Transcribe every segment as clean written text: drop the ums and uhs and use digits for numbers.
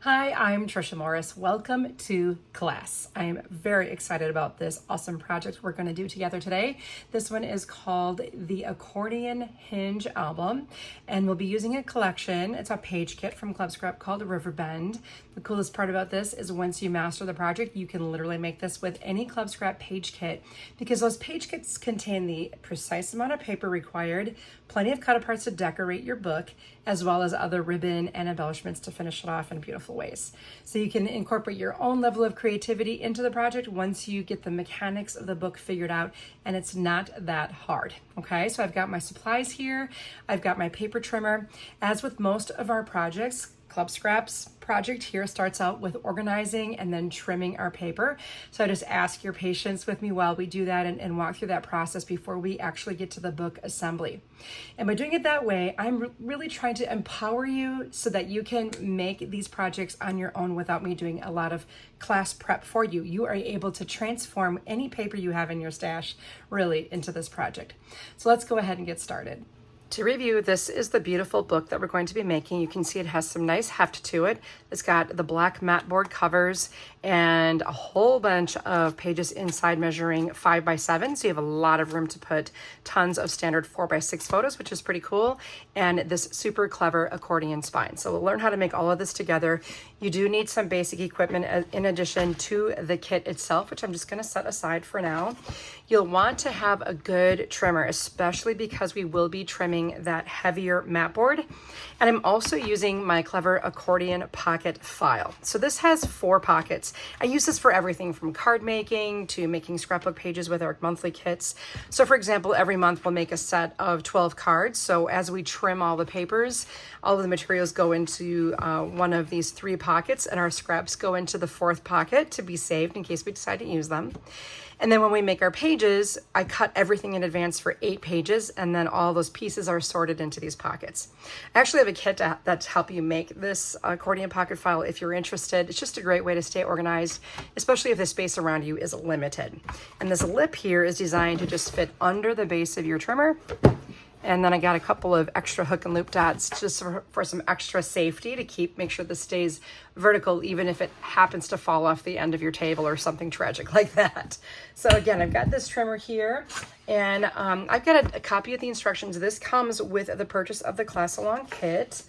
Hi, I'm Tricia Morris. Welcome to class. I am very excited about this awesome project we're going to do together today. This one is called the Accordion Hinge album, and we'll be using a collection. It's a page kit from Club Scrap called Riverbend. The coolest part about this is once you master the project, you can literally make this with any Club Scrap page kit because those page kits contain the precise amount of paper required, plenty of Cutaparts to decorate your book, as well as other ribbon and embellishments to finish it off in beautiful ways. So you can incorporate your own level of creativity into the project once you get the mechanics of the book figured out, and it's not that hard. Okay, so I've got my supplies here. I've got my paper trimmer. As with most of our projects, Club Scrap's project here starts out with organizing and then trimming our paper. So I just ask your patience with me while we do that and walk through that process before we actually get to the book assembly. And by doing it that way, I'm really trying to empower you so that you can make these projects on your own without me doing a lot of class prep for you. You are able to transform any paper you have in your stash really into this project. So let's go ahead and get started. To review, this is the beautiful book that we're going to be making. You can see it has some nice heft to it. It's got the black matte board covers and a whole bunch of pages inside measuring 5x7. So you have a lot of room to put tons of standard 4x6 photos, which is pretty cool. And this super clever accordion spine. So we'll learn how to make all of this together. You do need some basic equipment in addition to the kit itself, which I'm just going to set aside for now. You'll want to have a good trimmer, especially because we will be trimming that heavier mat board. And I'm also using my clever accordion pocket file. So this has 4 pockets. I use this for everything from card making to making scrapbook pages with our monthly kits. So for example, every month we'll make a set of 12 cards. So as we trim all the papers, all of the materials go into one of these 3 pockets, and our scraps go into the 4th pocket to be saved in case we decide to use them. And then when we make our pages, I cut everything in advance for 8 pages, and then all those pieces are sorted into these pockets. I actually have a kit that's help you make this accordion pocket file if you're interested. It's just a great way to stay organized, especially if the space around you is limited. And this lip here is designed to just fit under the base of your trimmer. And then I got a couple of extra hook and loop dots just for some extra safety to make sure this stays vertical, even if it happens to fall off the end of your table or something tragic like that. So again, I've got this trimmer here, and I've got a copy of the instructions. This comes with the purchase of the class along kit.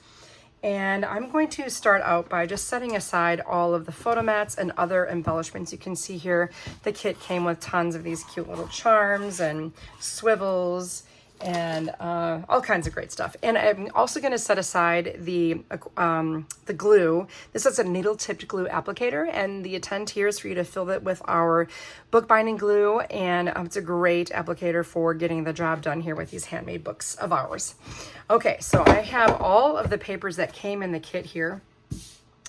And I'm going to start out by just setting aside all of the photo mats and other embellishments. You can see here, the kit came with tons of these cute little charms and swivels and all kinds of great stuff. And I'm also going to set aside the glue. This is a needle-tipped glue applicator, and the intent here is for you to fill it with our bookbinding glue, and it's a great applicator for getting the job done here with these handmade books of ours. Okay, so I have all of the papers that came in the kit here.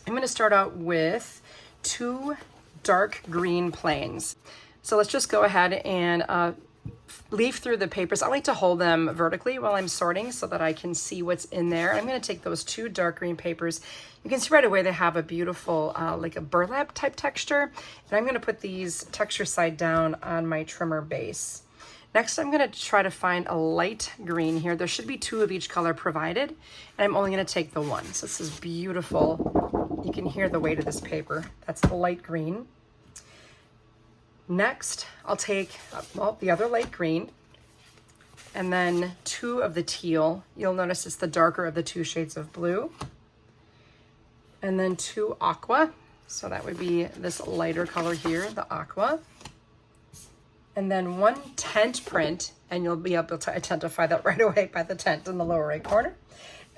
I'm going to start out with 2 dark green planes. So let's just go ahead and leaf through the papers. I like to hold them vertically while I'm sorting so that I can see what's in there. I'm going to take those 2 dark green papers. You can see right away they have a beautiful like a burlap type texture, and I'm going to put these texture side down on my trimmer base. Next, I'm going to try to find a light green here. There should be 2 of each color provided, and I'm only going to take the 1. So this is beautiful. You can hear the weight of this paper. That's the light green. Next, I'll take, the other light green, and then 2 of the teal. You'll notice it's the darker of the 2 shades of blue. And then 2 aqua. So that would be this lighter color here, the aqua. And then 1 tent print, and you'll be able to identify that right away by the tent in the lower right corner.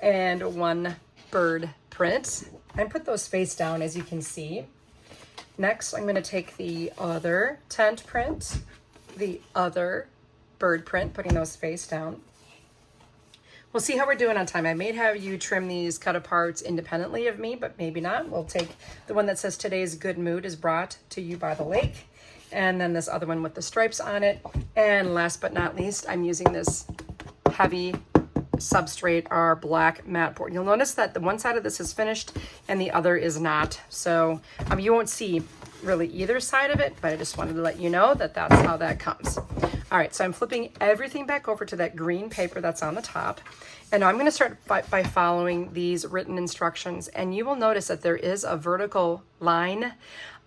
And 1 bird print. And put those face down, as you can see. Next, I'm going to take the other tent print, the other bird print, putting those face down. We'll see how we're doing on time. I may have you trim these Cutaparts independently of me, but maybe not. We'll take the one that says today's good mood is brought to you by the lake. And then this other one with the stripes on it. And last but not least, I'm using this heavy substrate, our black matte board. You'll notice that the one side of this is finished and the other is not. So you won't see really either side of it, but I just wanted to let you know that that's how that comes. All right, so I'm flipping everything back over to that green paper that's on the top. And now I'm gonna start by following these written instructions. And you will notice that there is a vertical line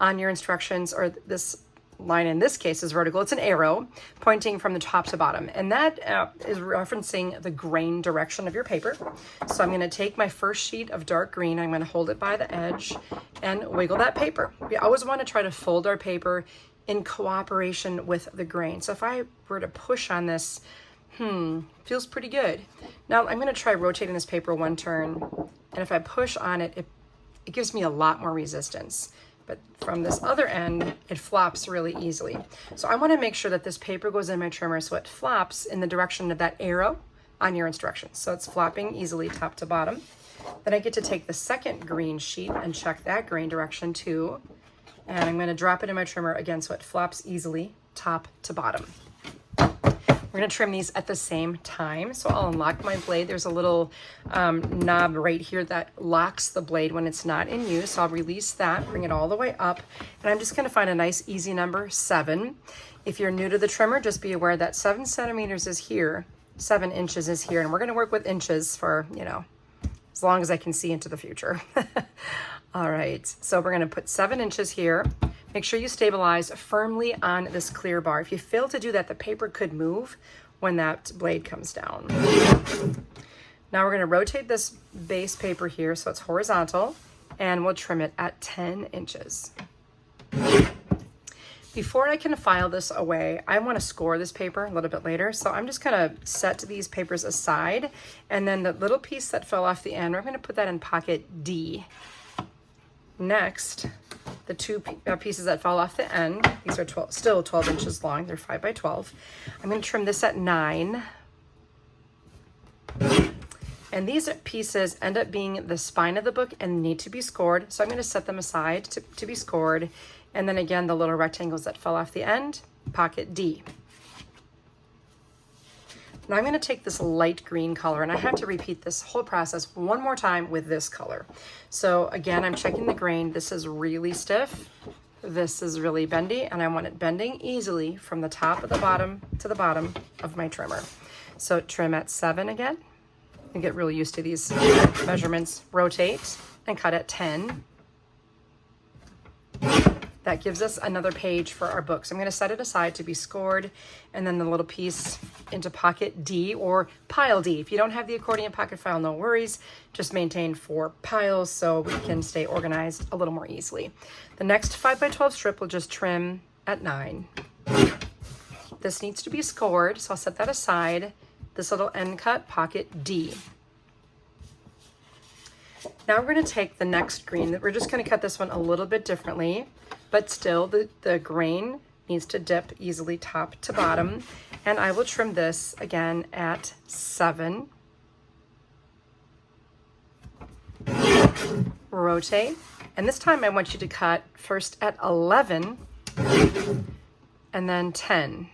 on your instructions, or this line in this case is vertical. It's an arrow pointing from the top to bottom. And that is referencing the grain direction of your paper. So I'm gonna take my first sheet of dark green, I'm gonna hold it by the edge and wiggle that paper. We always wanna try to fold our paper in cooperation with the grain. So if I were to push on this, feels pretty good. Now I'm gonna try rotating this paper one turn, and if I push on it, it gives me a lot more resistance. But from this other end, it flops really easily. So I wanna make sure that this paper goes in my trimmer so it flops in the direction of that arrow on your instructions. So it's flopping easily top to bottom. Then I get to take the second green sheet and check that grain direction too. And I'm gonna drop it in my trimmer again so it flops easily top to bottom. We're gonna trim these at the same time. So I'll unlock my blade. There's a little knob right here that locks the blade when it's not in use. So I'll release that, bring it all the way up. And I'm just gonna find a nice easy number, 7. If you're new to the trimmer, just be aware that 7 centimeters is here, 7 inches is here. And we're gonna work with inches for, as long as I can see into the future. All right, so we're gonna put 7 inches here. Make sure you stabilize firmly on this clear bar. If you fail to do that, the paper could move when that blade comes down. Now we're gonna rotate this base paper here so it's horizontal, and we'll trim it at 10 inches. Before I can file this away, I wanna score this paper a little bit later, so I'm just gonna set these papers aside, and then the little piece that fell off the end, we're gonna put that in pocket D. Next, the 2 pieces that fall off the end, these are still 12 inches long, they're 5 by 12. I'm gonna trim this at 9. And these pieces end up being the spine of the book and need to be scored. So I'm gonna set them aside to be scored. And then again, the little rectangles that fell off the end, pocket D. Now I'm gonna take this light green color, and I have to repeat this whole process one more time with this color. So again, I'm checking the grain. This is really stiff. This is really bendy, and I want it bending easily from the top of the bottom to the bottom of my trimmer. So trim at 7 again, and get really used to these measurements. Rotate and cut at 10. That gives us another page for our book. So I'm gonna set it aside to be scored, and then the little piece into pocket D or pile D. If you don't have the accordion pocket file, no worries. Just maintain 4 piles so we can stay organized a little more easily. The next 5 by 12 strip will just trim at 9. This needs to be scored, so I'll set that aside. This little end cut, pocket D. Now we're gonna take the next green. We're just gonna cut this one a little bit differently, but still the grain needs to dip easily top to bottom. And I will trim this again at 7. Rotate. And this time I want you to cut first at 11 and then 10.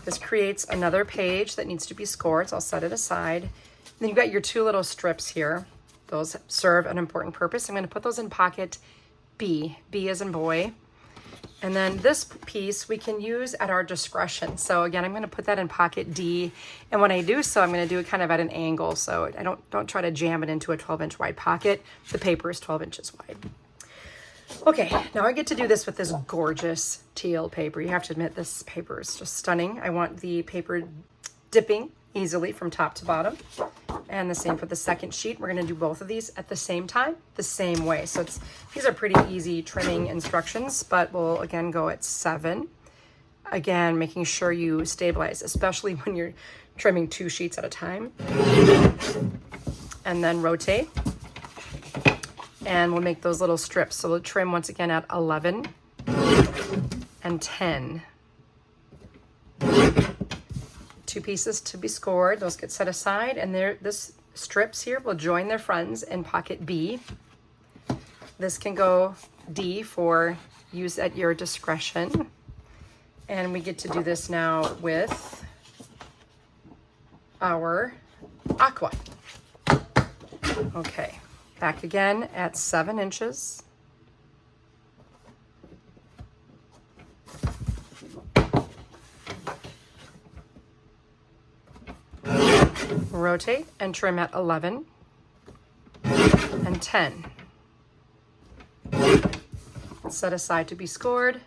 This creates another page that needs to be scored, so I'll set it aside. Then you've got your 2 little strips here. Those serve an important purpose. I'm gonna put those in pocket B. B as in boy. And then this piece we can use at our discretion. So again, I'm gonna put that in pocket D. And when I do so, I'm gonna do it kind of at an angle. So I don't try to jam it into a 12-inch wide pocket. The paper is 12 inches wide. Okay, now I get to do this with this gorgeous teal paper. You have to admit, this paper is just stunning. I want the paper dipping easily from top to bottom. And the same for the second sheet. We're gonna do both of these at the same time, the same way. So these are pretty easy trimming instructions, but we'll again go at 7. Again, making sure you stabilize, especially when you're trimming 2 sheets at a time. And then rotate. And we'll make those little strips. So we'll trim once again at 11 and 10. 2 pieces to be scored. Those get set aside, and this strips here will join their friends in pocket B. This can go D for use at your discretion. And we get to do this now with our aqua. Okay, back again at 7 inches. rotate and trim at 11 and 10. Set aside to be scored.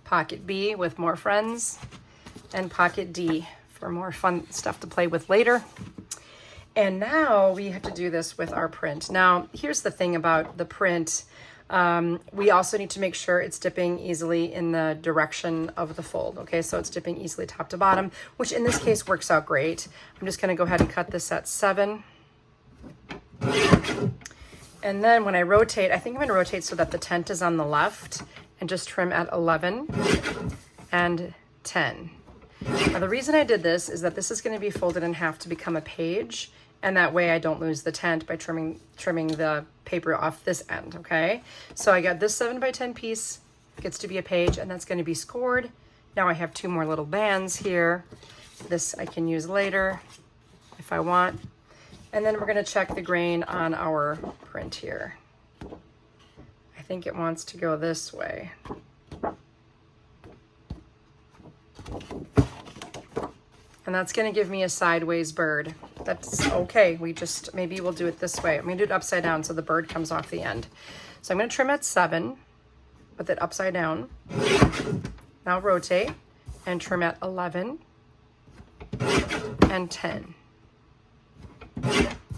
Pocket B with more friends, and pocket D for more fun stuff to play with later. And now we have to do this with our print. Now, here's the thing about the print. We also need to make sure it's dipping easily in the direction of the fold. Okay, so it's dipping easily top to bottom, which in this case works out great. I'm just gonna go ahead and cut this at 7. And then when I rotate, I think I'm gonna rotate so that the tent is on the left and just trim at 11 and 10. Now the reason I did this is that this is gonna be folded in half to become a page, and that way I don't lose the tent by trimming the paper off this end, okay? So I got this 7 by 10 piece, gets to be a page, and that's gonna be scored. Now I have 2 more little bands here. This I can use later if I want. And then we're gonna check the grain on our print here. I think it wants to go this way. And that's gonna give me a sideways bird. That's okay, maybe we'll do it this way. I'm gonna do it upside down so the bird comes off the end. So I'm gonna trim at 7 with it upside down. Now rotate and trim at 11 and 10.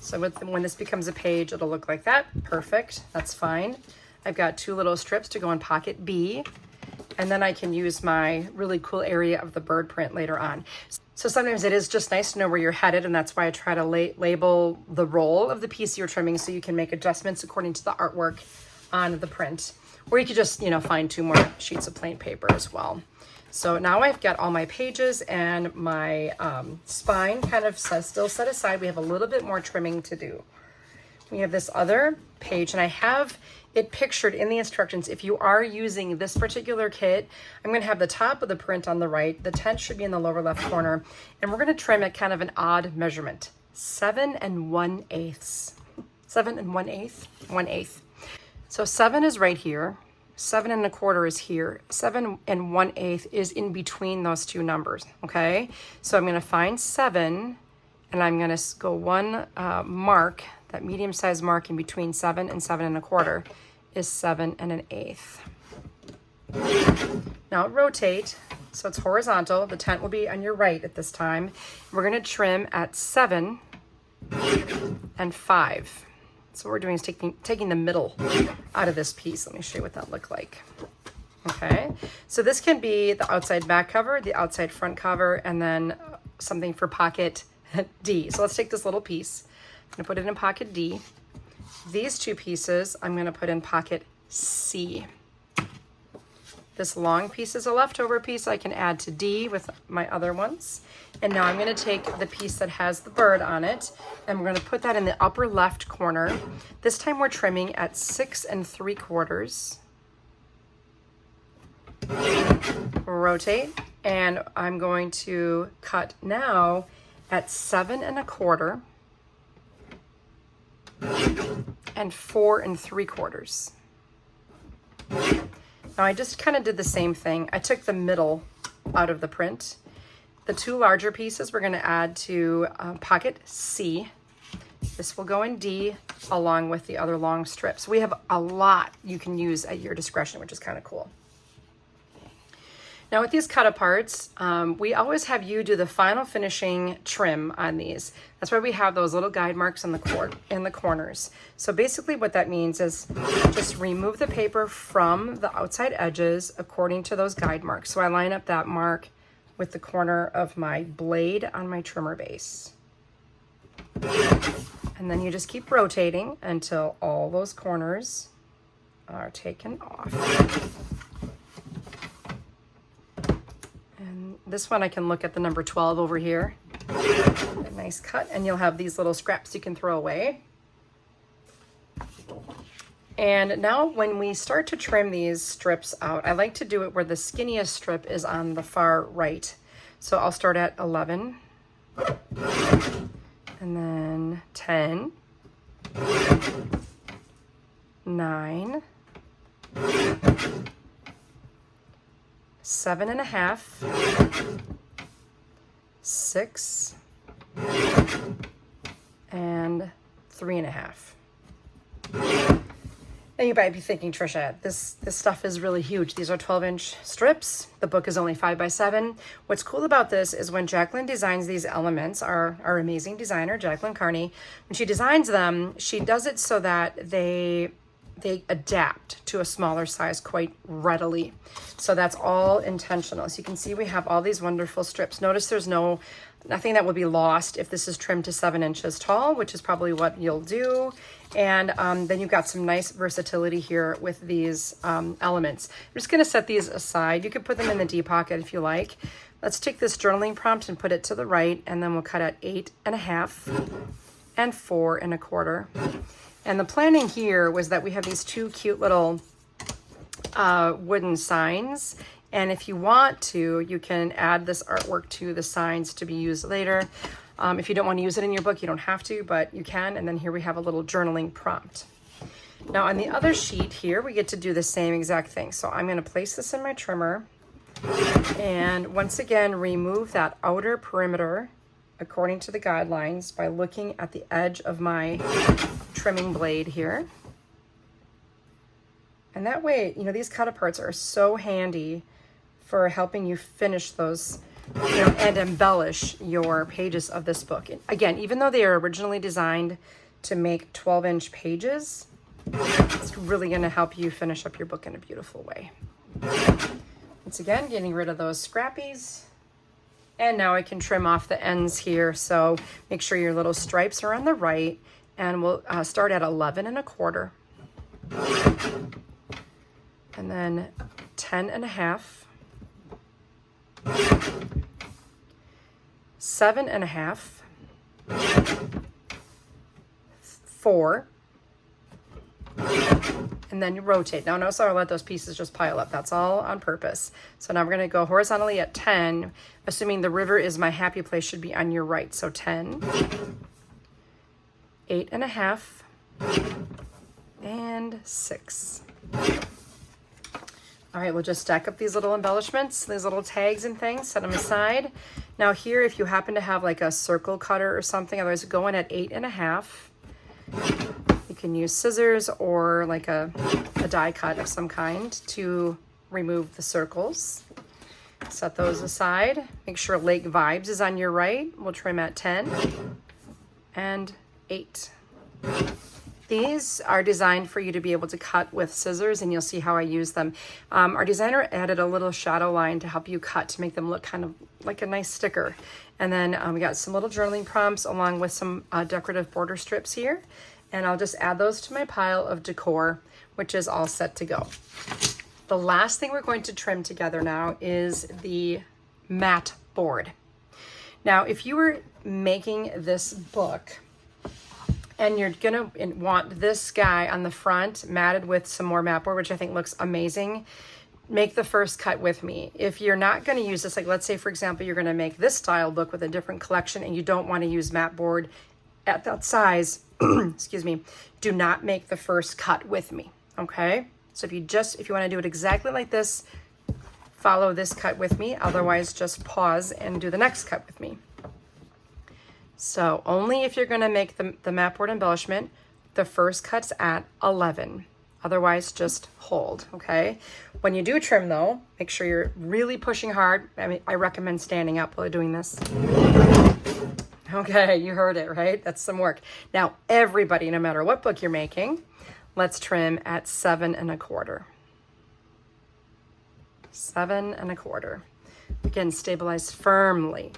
So when this becomes a page, it'll look like that. Perfect, that's fine. I've got 2 little strips to go in pocket B, and then I can use my really cool area of the bird print later on. So sometimes it is just nice to know where you're headed, and that's why I try to label the roll of the piece you're trimming so you can make adjustments according to the artwork on the print. Or you could just, find 2 more sheets of plain paper as well. So now I've got all my pages and my spine kind of still set aside. We have a little bit more trimming to do. We have this other page, and I have it pictured in the instructions. If you are using this particular kit, I'm going to have the top of the print on the right. The tent should be in the lower left corner, and we're going to trim at kind of an odd measurement, 7 1/8. 7 1/8, 1/8. So 7 is right here. 7 1/4 is here. 7 1/8 is in between those 2 numbers. Okay, so I'm going to find 7, and I'm going to go one mark. That medium-sized mark in between 7 and 7 1/4 is 7 1/8. Now rotate, so it's horizontal. The tent will be on your right at this time. We're going to trim at 7 and 5. So what we're doing is taking the middle out of this piece. Let me show you what that looked like. Okay, so this can be the outside back cover, the outside front cover, and then something for pocket D. So let's take this little piece. I'm gonna put it in pocket D. These 2 pieces I'm gonna put in pocket C. This long piece is a leftover piece I can add to D with my other ones. And now I'm gonna take the piece that has the bird on it, and we're gonna put that in the upper left corner. This time we're trimming at 6 3/4. Rotate, and I'm going to cut now at 7 1/4. And 4 3/4. Now I just kind of did the same thing. I took the middle out of the print. The 2 larger pieces we're going to add to pocket C. This will go in D along with the other long strips. We have a lot you can use at your discretion, which is kind of cool. Now with these Cutaparts, we always have you do the final finishing trim on these. That's why we have those little guide marks in the corners. So basically what that means is just remove the paper from the outside edges according to those guide marks. So I line up that mark with the corner of my blade on my trimmer base. And then you just keep rotating until all those corners are taken off. And this one I can look at the number 12 over here. A nice cut, and you'll have these little scraps you can throw away. And now when we start to trim these strips out, I like to do it where the skinniest strip is on the far right. So I'll start at 11, and then 10, 9, 7 1/2, 6, and 3.5. Now you might be thinking, Tricia, this stuff is really huge. These are 12-inch strips. The book is only 5 by 7. What's cool about this is when Jacqueline designs these elements, our amazing designer, Jacqueline Carney, when she designs them, she does it so that they adapt to a smaller size quite readily. So that's all intentional. So you can see we have all these wonderful strips. Notice there's nothing that will be lost if this is trimmed to 7 inches tall, which is probably what you'll do. And then you've got some nice versatility here with these elements. I'm just gonna set these aside. You could put them in the D pocket if you like. Let's take this journaling prompt and put it to the right, and then we'll cut at 8.5 and 4.25. And the planning here was that we have these 2 cute little wooden signs. And if you want to, you can add this artwork to the signs to be used later. If you don't want to use it in your book, you don't have to, but you can. And then here we have a little journaling prompt. Now on the other sheet here, we get to do the same exact thing. So I'm going to place this in my trimmer and once again, remove that outer perimeter according to the guidelines by looking at the edge of my trimming blade here. And that way, you know, these Cutaparts are so handy for helping you finish those, you know, and embellish your pages of this book. And again, even though they are originally designed to make 12-inch pages, it's really going to help you finish up your book in a beautiful way. Once again, getting rid of those scrappies. And now I can trim off the ends here. So make sure your little stripes are on the right, and we'll start at 11.25. And then 10.5, 7.5, 4, and then you rotate. Now notice I'll let those pieces just pile up. That's all on purpose. So now we're going to go horizontally at 10, assuming the river is my happy place, should be on your right. So 10, 8.5, and 6. All right, we'll just stack up these little embellishments, these little tags and things, set them aside. Now here, if you happen to have like a circle cutter or something, otherwise go in at 8.5. You can use scissors or like a die cut of some kind to remove the circles. Set those aside. Make sure Lake Vibes is on your right. We'll trim at 10 and 8. These are designed for you to be able to cut with scissors, and you'll see how I use them. Our designer added a little shadow line to help you cut to make them look kind of like a nice sticker. And then we got some little journaling prompts along with some decorative border strips here. And I'll just add those to my pile of decor, which is all set to go. The last thing we're going to trim together now is the mat board. Now, if you were making this book, and you're gonna want this guy on the front matted with some more mat board, which I think looks amazing, make the first cut with me. If you're not gonna use this, like let's say for example, you're gonna make this style book with a different collection and you don't wanna use mat board at that size, excuse me, do not make the first cut with me, okay? So if you wanna do it exactly like this, follow this cut with me, otherwise just pause and do the next cut with me. So only if you're going to make the mat board embellishment, the first cut's at 11. Otherwise, just hold, okay? When you do trim, though, make sure you're really pushing hard. I recommend standing up while you're doing this. Okay, you heard it, right? That's some work. Now, everybody, no matter what book you're making, let's trim at 7.25. 7.25. Again, stabilize firmly.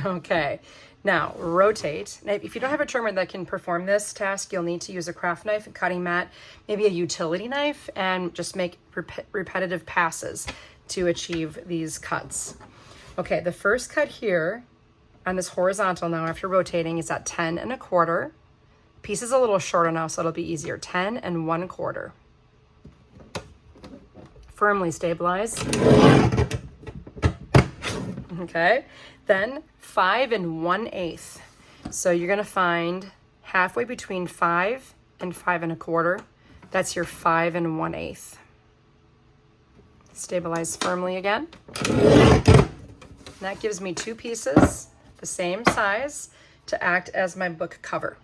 Okay, now rotate. Now, if you don't have a trimmer that can perform this task, you'll need to use a craft knife, a cutting mat, maybe a utility knife, and just make repetitive passes to achieve these cuts. Okay, the first cut here on this horizontal now after rotating is at 10.25. Piece is a little shorter now, so it'll be easier. 10.25. Firmly stabilize. Okay, then 5 1/8. So you're gonna find halfway between 5 and 5.25. That's your 5 1/8. Stabilize firmly again. And that gives me 2 pieces, the same size. to act as my book cover.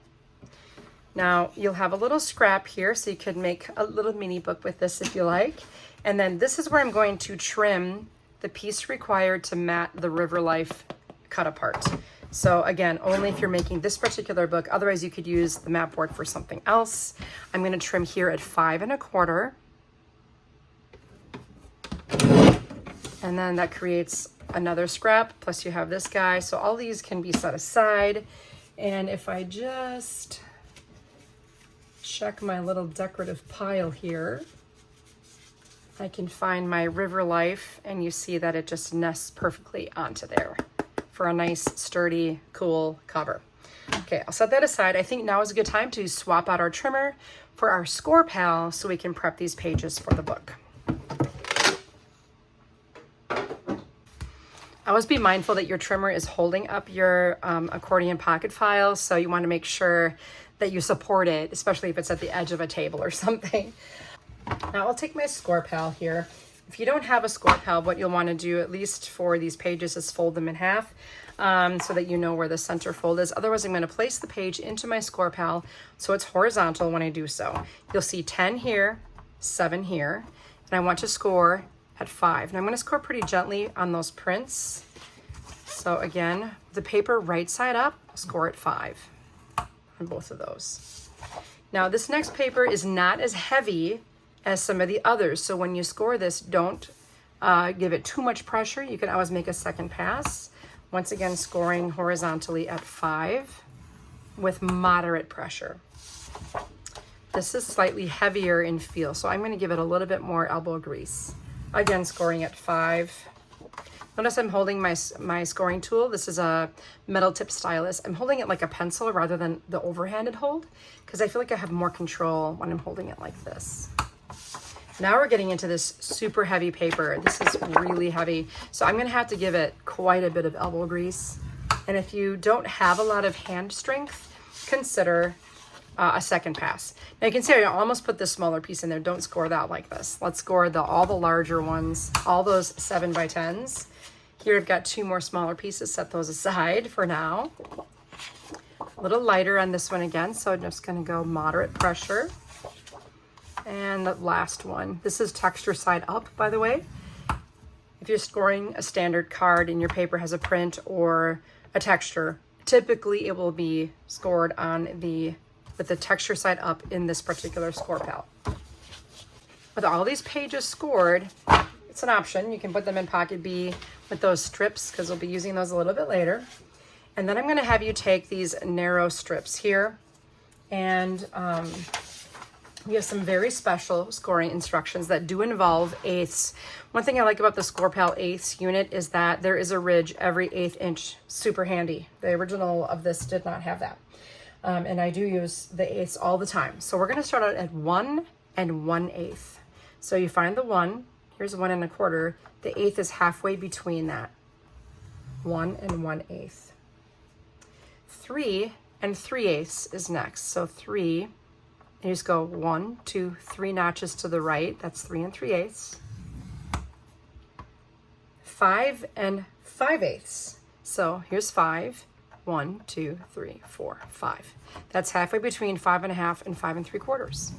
Now you'll have a little scrap here, so you could make a little mini book with this if you like. And then this is where I'm going to trim the piece required to mat the River Life cut apart. So again, only if you're making this particular book, otherwise you could use the mat board for something else. I'm going to trim here at 5 1/4. And then that creates another scrap, plus you have this guy. So all these can be set aside. And if I just check my little decorative pile here, I can find my River Life, and you see that it just nests perfectly onto there for a nice, sturdy, cool cover. Okay, I'll set that aside. I think now is a good time to swap out our trimmer for our score pal so we can prep these pages for the book. Always be mindful that your trimmer is holding up your accordion pocket file, so you want to make sure that you support it, especially if it's at the edge of a table or something. Now I'll take my score pal here. If you don't have a score pal, what you'll want to do, at least for these pages, is fold them in half so that you know where the center fold is. Otherwise, I'm going to place the page into my score pal so it's horizontal when I do so. You'll see 10 here, 7 here, and I want to score at 5. And I'm going to score pretty gently on those prints. So again, the paper right side up, score at 5 on both of those. Now this next paper is not as heavy as some of the others, so when you score this, don't give it too much pressure. You can always make a second pass. Once again, scoring horizontally at 5 with moderate pressure. This is slightly heavier in feel, so I'm going to give it a little bit more elbow grease. Again, scoring at 5. Notice I'm holding my scoring tool. This is a metal tip stylus. I'm holding it like a pencil rather than the overhanded hold because I feel like I have more control when I'm holding it like this. Now we're getting into this super heavy paper. This is really heavy. So I'm gonna have to give it quite a bit of elbow grease. And if you don't have a lot of hand strength, consider a second pass. Now you can see I almost put this smaller piece in there. Don't score that like this. Let's score all the larger ones, all those 7 by 10s. Here I've got 2 more smaller pieces, set those aside for now. A little lighter on this one again, so I'm just gonna go moderate pressure. And the last one, this is texture side up, by the way. If you're scoring a standard card and your paper has a print or a texture, typically it will be scored on with the texture side up in this particular score pal. With all these pages scored, it's an option. You can put them in pocket B with those strips because we'll be using those a little bit later. And then I'm going to have you take these narrow strips here, and we have some very special scoring instructions that do involve eighths. One thing I like about the Score Pal eighths unit is that there is a ridge every 1/8 inch. Super handy. The original of this did not have that. And I do use the eighths all the time. So we're going to start out at 1 1/8. So you find the 1, here's 1 1/4. The 1/8 is halfway between that. 1 1/8. 3 3/8 is next. So 3, you just go 1, 2, 3 notches to the right. That's 3 3/8. 5 5/8. So here's 5. 1, 2, 3, 4, 5. That's halfway between 5 1/2 and 5 3/4.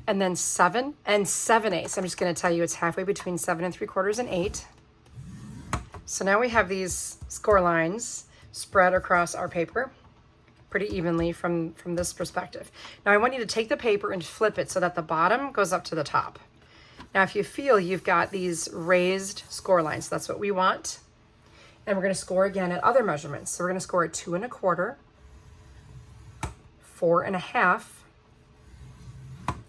And then 7 7/8. I'm just going to tell you it's halfway between 7 3/4 and 8. So now we have these score lines spread across our paper pretty evenly from this perspective. Now I want you to take the paper and flip it so that the bottom goes up to the top. Now if you feel you've got these raised score lines, that's what we want. And we're going to score again at other measurements. So we're going to score at 2 1/4, 4 1/2,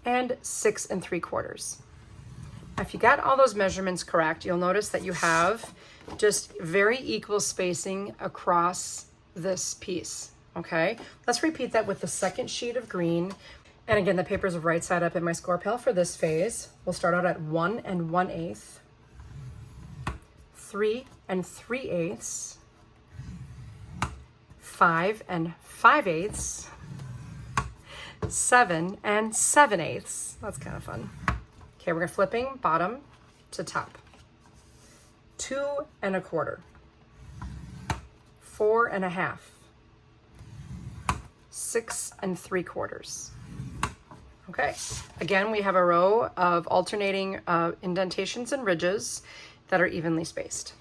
and 6 3/4. Now, if you got all those measurements correct, you'll notice that you have just very equal spacing across this piece. Okay, let's repeat that with the second sheet of green. And again, the paper is right side up in my score pal for this phase. We'll start out at 1 1/8, 3 3/8, 5 5/8, 7 7/8. That's kind of fun. Okay, we're flipping bottom to top. 2 1/4, 4 1/2, 6 3/4. Okay, again, we have a row of alternating indentations and ridges that are evenly spaced.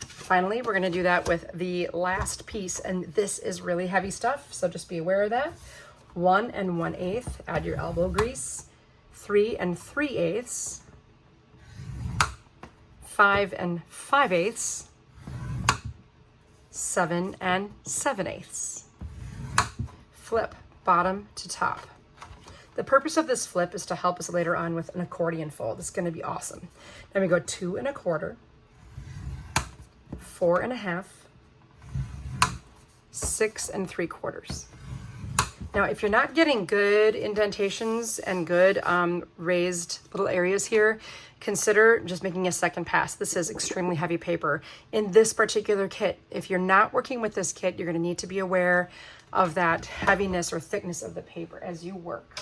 Finally, we're going to do that with the last piece, and this is really heavy stuff, so just be aware of that. 1 1/8, add your elbow grease. 3 3/8, 5 5/8, 7 7/8. Flip bottom to top. The purpose of this flip is to help us later on with an accordion fold. It's going to be awesome. Then we go 2 1/4, 4 1/2, 6 3/4. Now, if you're not getting good indentations and good raised little areas here, consider just making a second pass. This is extremely heavy paper. In this particular kit, if you're not working with this kit, you're going to need to be aware of that heaviness or thickness of the paper as you work.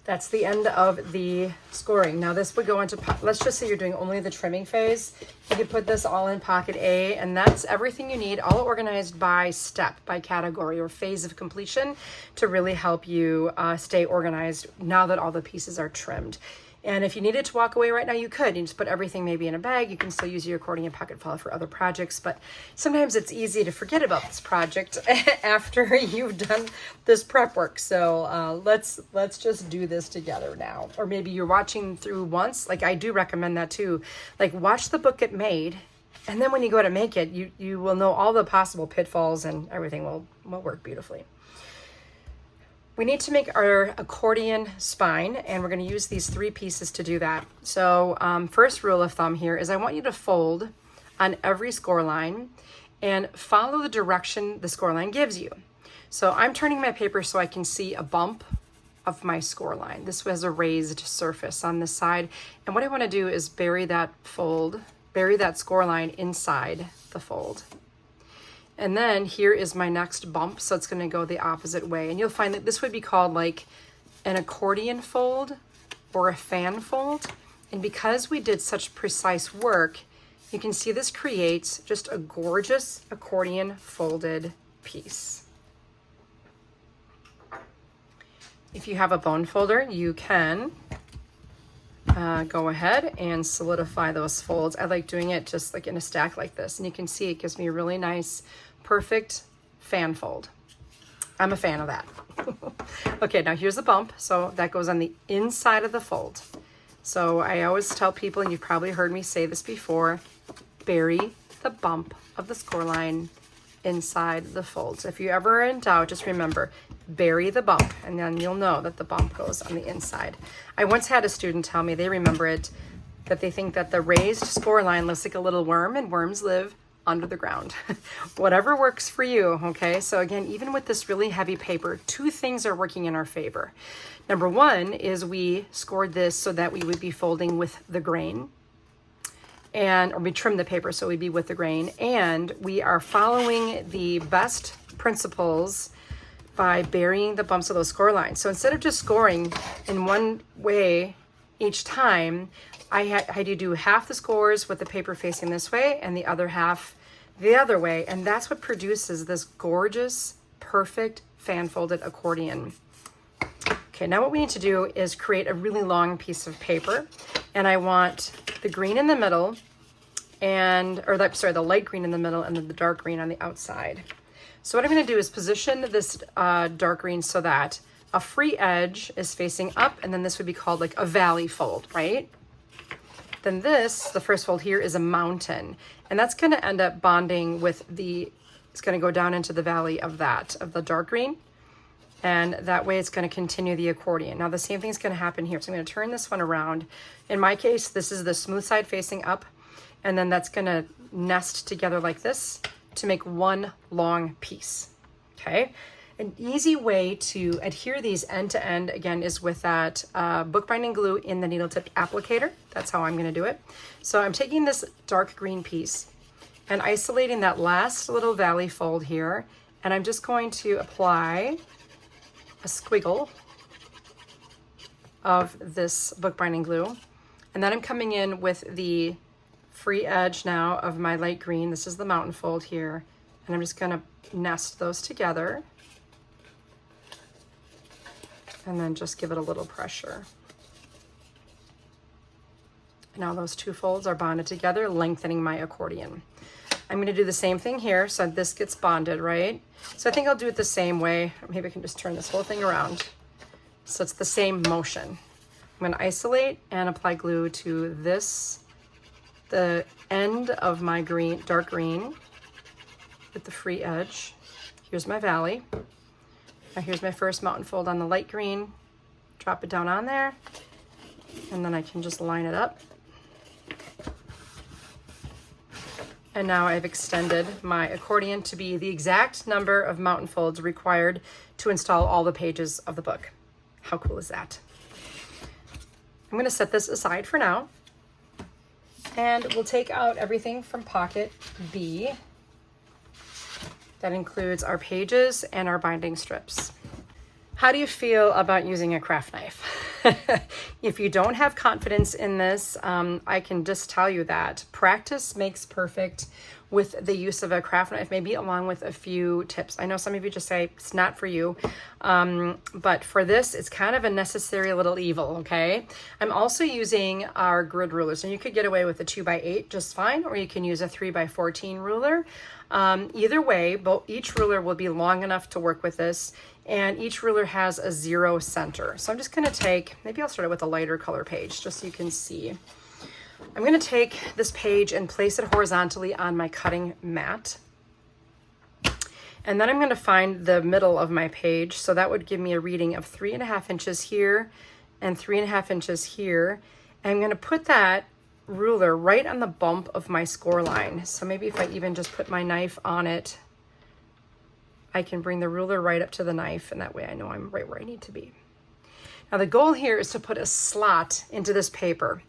That's the end of the scoring. Now this would go into, let's just say you're doing only the trimming phase. You could put this all in pocket A, and that's everything you need, all organized by step, by category or phase of completion to really help you stay organized now that all the pieces are trimmed. And if you needed to walk away right now, you could. You just put everything maybe in a bag. You can still use your accordion pocket file for other projects, but sometimes it's easy to forget about this project after you've done this prep work. So let's just do this together now. Or maybe you're watching through once. Like I do recommend that too. Like watch the book get made, and then when you go to make it, you will know all the possible pitfalls and everything will work beautifully. We need to make our accordion spine, and we're going to use these 3 pieces to do that. So first rule of thumb here is I want you to fold on every score line and follow the direction the score line gives you. So I'm turning my paper so I can see a bump of my score line. This was a raised surface on this side. And what I want to do is bury that score line inside the fold. And then here is my next bump, so it's going to go the opposite way. And you'll find that this would be called like an accordion fold or a fan fold. And because we did such precise work, you can see this creates just a gorgeous accordion folded piece. If you have a bone folder, you can go ahead and solidify those folds. I like doing it just like in a stack like this. And you can see it gives me a really nice, perfect fan fold. I'm a fan of that. Okay, now here's the bump. So that goes on the inside of the fold. So I always tell people, and you've probably heard me say this before, bury the bump of the score line inside the fold. So if you ever are in doubt, just remember, bury the bump, and then you'll know that the bump goes on the inside. I once had a student tell me they remember it, that they think that the raised score line looks like a little worm, and worms live under the ground. Whatever works for you, okay? So again, even with this really heavy paper, 2 things are working in our favor. Number 1 is we scored this so that we would be folding with the grain, or we trimmed the paper so we'd be with the grain, and we are following the best principles by burying the bumps of those score lines. So instead of just scoring in one way each time, I had you do half the scores with the paper facing this way and the other half the other way. And that's what produces this gorgeous, perfect fan folded accordion. Okay, now what we need to do is create a really long piece of paper. And I want the green in the middle the light green in the middle and then the dark green on the outside. So what I'm going to do is position this dark green so that a free edge is facing up, and then this would be called like a valley fold, right? Then this, the first fold here, is a mountain, and that's going to end up bonding with it's going to go down into the valley of the dark green, and that way it's going to continue the accordion. Now the same thing is going to happen here. So I'm going to turn this one around. In my case, this is the smooth side facing up, and then that's going to nest together like this to make one long piece, okay? An easy way to adhere these end to end, again, is with that bookbinding glue in the needle tip applicator. That's how I'm gonna do it. So I'm taking this dark green piece and isolating that last little valley fold here, and I'm just going to apply a squiggle of this bookbinding glue. And then I'm coming in with the free edge now of my light green. This is the mountain fold here. And I'm just gonna nest those together And then just give it a little pressure. Now those two folds are bonded together, lengthening my accordion. I'm going to do the same thing here, so this gets bonded, right? So I think I'll do it the same way. Maybe I can just turn this whole thing around. So it's the same motion. I'm going to isolate and apply glue to this, the end of my green, dark green with the free edge. Here's my valley. Now here's my first mountain fold on the light green. Drop it down on there, and then I can just line it up. And now I've extended my accordion to be the exact number of mountain folds required to install all the pages of the book. How cool is that? I'm gonna set this aside for now, and we'll take out everything from pocket B. That includes our pages and our binding strips. How do you feel about using a craft knife? If you don't have confidence in this, I can just tell you that practice makes perfect with the use of a craft knife, maybe along with a few tips. I know some of you just say it's not for you, but for this, it's kind of a necessary little evil, okay? I'm also using our grid rulers, and you could get away with a 2x8 just fine, or you can use a 3x14 ruler. Either way, each ruler will be long enough to work with this, and each ruler has a 0 center. So I'm just gonna take, maybe I'll start it with a lighter color page, just so you can see. I'm gonna take this page and place it horizontally on my cutting mat. And then I'm gonna find the middle of my page. So that would give me a reading of 3.5 inches here and 3.5 inches here. And I'm gonna put that ruler right on the bump of my score line. So maybe if I even just put my knife on it, I can bring the ruler right up to the knife, and that way I know I'm right where I need to be. Now the goal here is to put a slot into this paper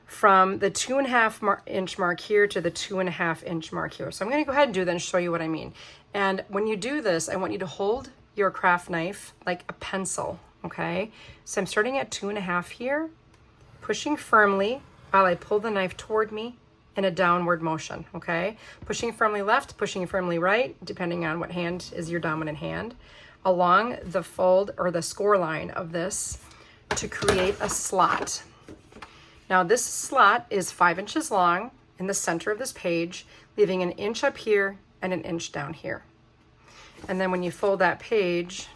from the 2.5 inch mark here to the 2.5 inch mark here. So I'm gonna go ahead and do that and show you what I mean. And when you do this, I want you to hold your craft knife like a pencil, okay? So I'm starting at 2.5 here, pushing firmly while I pull the knife toward me in a downward motion, okay? Pushing firmly left, pushing firmly right, depending on what hand is your dominant hand, along the fold or the score line of this to create a slot. Now this slot is 5 inches long in the center of this page, leaving an inch up here and an inch down here. And then when you fold that page,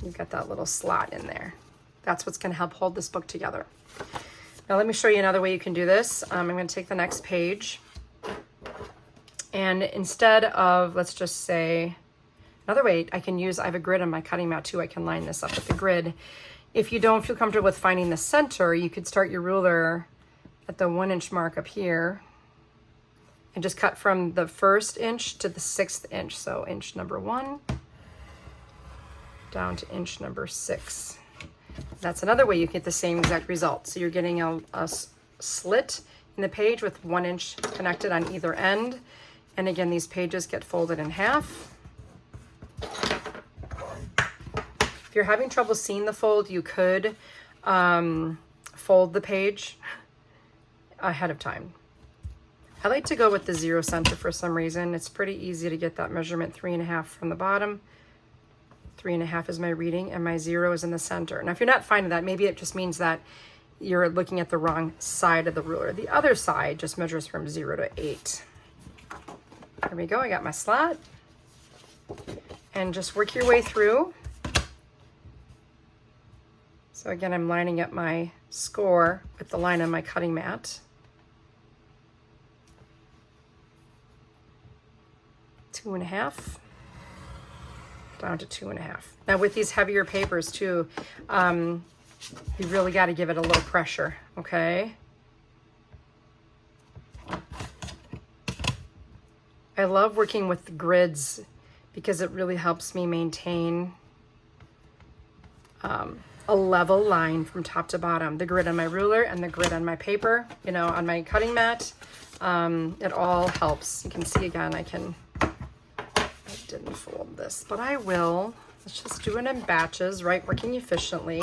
you've got that little slot in there. That's what's gonna help hold this book together. Now let me show you another way you can do this. I'm gonna take the next page, and instead of, let's just say, another way I can use, I have a grid on my cutting mat too. I can line this up with the grid. If you don't feel comfortable with finding the center, you could start your ruler at the 1 inch mark up here and just cut from the 1st inch to the 6th inch. So inch number 1 down to inch number 6. That's another way you get the same exact result. So you're getting a slit in the page with 1 inch connected on either end. And again, these pages get folded in half. If you're having trouble seeing the fold, you could fold the page ahead of time. I like to go with the 0 center for some reason. It's pretty easy to get that measurement 3.5 from the bottom. 3.5 is my reading, and my 0 is in the center. Now, if you're not finding that, maybe it just means that you're looking at the wrong side of the ruler. The other side just measures from 0 to 8. There we go, I got my slot. And just work your way through. So again, I'm lining up my score with the line on my cutting mat. 2.5. Down to 2.5. Now with these heavier papers too, you really got to give it a little pressure, okay? I love working with the grids because it really helps me maintain a level line from top to bottom. The grid on my ruler and the grid on my paper, you know, on my cutting mat, it all helps. You can see again, I didn't fold this, but I will. Let's just do it in batches, right? Working efficiently.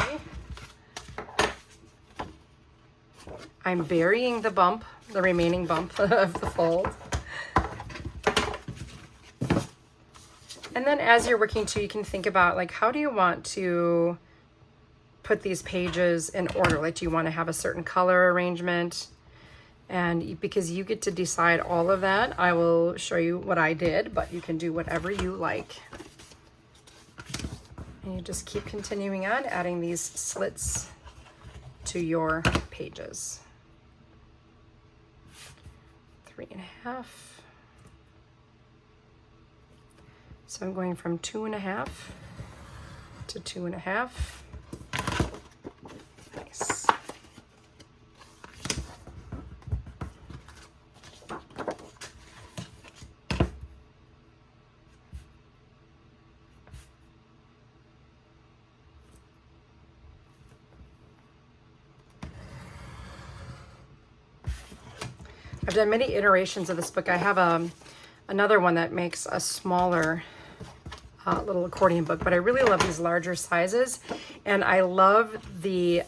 I'm burying the bump, the remaining bump of the fold. And then as you're working too, you can think about like, how do you want to put these pages in order? Like, do you want to have a certain color arrangement? And because you get to decide all of that, I will show you what I did, but you can do whatever you like. And you just keep continuing on, adding these slits to your pages. 3.5. So I'm going from 2.5 to 2.5. Nice. I've done many iterations of this book. I have another one that makes a smaller little accordion book, but I really love these larger sizes, and I love the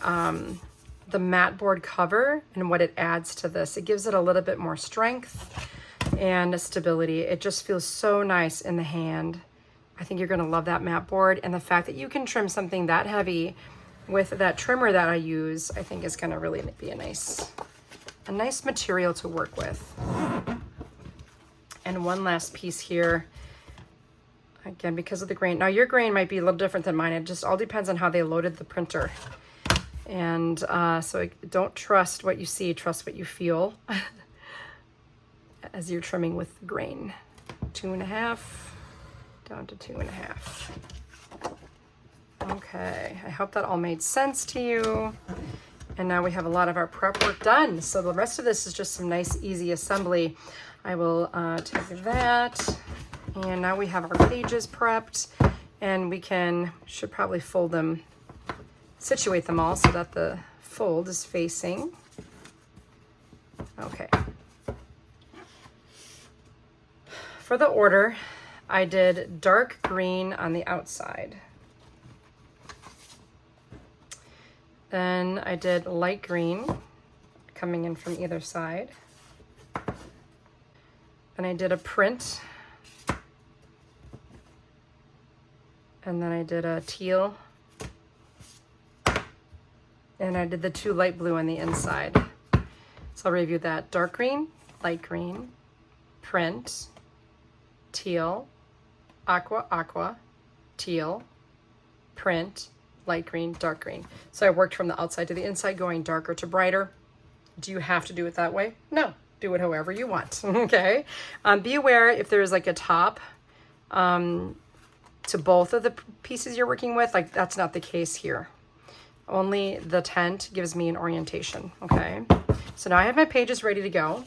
mat board cover and what it adds to this. It gives it a little bit more strength and stability. It just feels so nice in the hand. I think you're gonna love that mat board, and the fact that you can trim something that heavy with that trimmer that I use, I think is gonna really be a nice material to work with. And one last piece here. Again, because of the grain. Now your grain might be a little different than mine. It just all depends on how they loaded the printer. And so don't trust what you see, trust what you feel as you're trimming with the grain. 2.5 down to 2.5. Okay, I hope that all made sense to you. And now we have a lot of our prep work done. So the rest of this is just some nice, easy assembly. I will take that. And now we have our pages prepped, and we should probably fold them, situate them all so that the fold is facing. Okay. For the order, I did dark green on the outside. Then I did light green coming in from either side. Then I did a print. And then I did a teal. And I did the 2 light blue on the inside. So I'll review that. Dark green, light green, print, teal, aqua, aqua, teal, print, light green, dark green. So I worked from the outside to the inside, going darker to brighter. Do you have to do it that way? No, do it however you want, okay? Be aware if there's like a top to both of the pieces you're working with, like that's not the case here. Only the tent gives me an orientation, okay? So now I have my pages ready to go,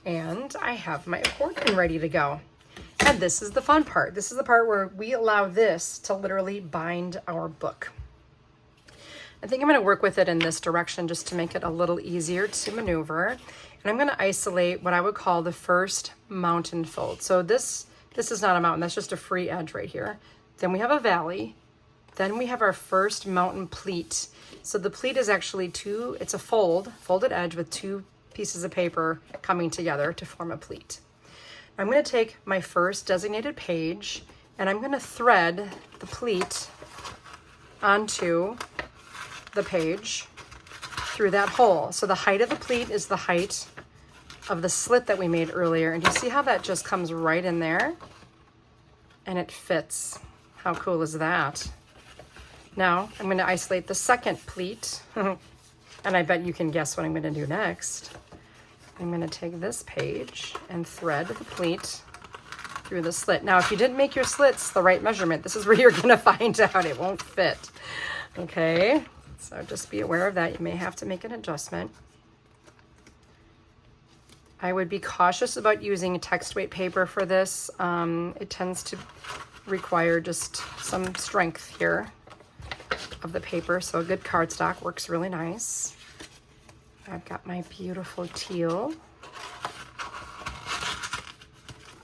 and I have my accordion ready to go. And this is the fun part. This is the part where we allow this to literally bind our book. I think I'm going to work with it in this direction just to make it a little easier to maneuver. And I'm going to isolate what I would call the first mountain fold. So this is not a mountain, that's just a free edge right here. Then we have a valley. Then we have our first mountain pleat. So the pleat is actually it's a folded edge with 2 pieces of paper coming together to form a pleat. I'm going to take my first designated page, and I'm going to thread the pleat onto the page through that hole. So the height of the pleat is the height of the slit that we made earlier. And you see how that just comes right in there? And it fits. How cool is that? Now I'm going to isolate the second pleat. And I bet you can guess what I'm going to do next. I'm going to take this page and thread the pleat through the slit. Now, if you didn't make your slits the right measurement, this is where you're going to find out it won't fit. Okay, so just be aware of that. You may have to make an adjustment. I would be cautious about using text weight paper for this. It tends to require just some strength here of the paper, so a good cardstock works really nice. I've got my beautiful teal.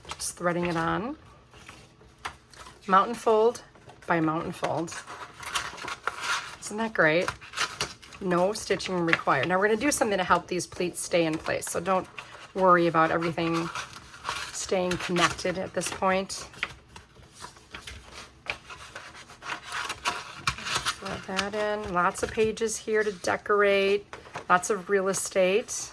Just threading it on. Mountain fold by mountain fold. Isn't that great? No stitching required. Now we're going to do something to help these pleats stay in place, so don't worry about everything staying connected at this point. Put that in. Lots of pages here to decorate. Lots of real estate.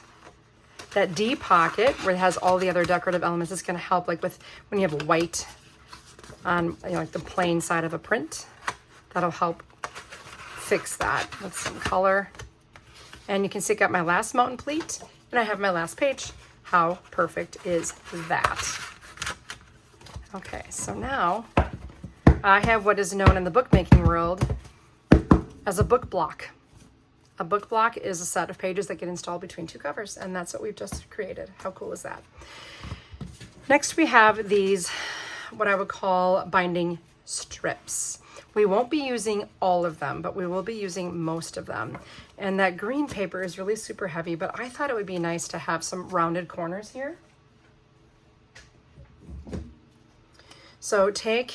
That D pocket where it has all the other decorative elements is going to help, like with when you have white on, you know, like the plain side of a print. That'll help fix that with some color. And you can see I got my last mountain pleat and I have my last page. How perfect is that? Okay, so now I have what is known in the bookmaking world as a book block. A book block is a set of pages that get installed between two covers, and that's what we've just created. How cool is that? Next, we have these, what I would call binding strips. We won't be using all of them, but we will be using most of them. And that green paper is really super heavy, but I thought it would be nice to have some rounded corners here. So take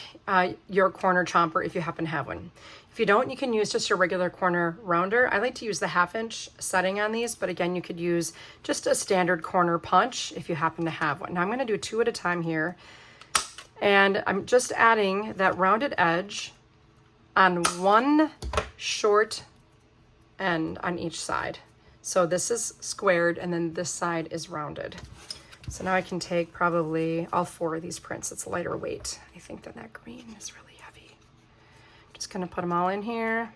your corner chomper if you happen to have one. If you don't, you can use just your regular corner rounder. I like to use the 1/2" setting on these, but again, you could use just a standard corner punch if you happen to have one. Now I'm gonna do 2 at a time here. And I'm just adding that rounded edge on one short end on each side. So this is squared and then this side is rounded. So now I can take probably all 4 of these prints. It's lighter weight. I think that green is really heavy. Just gonna put them all in here.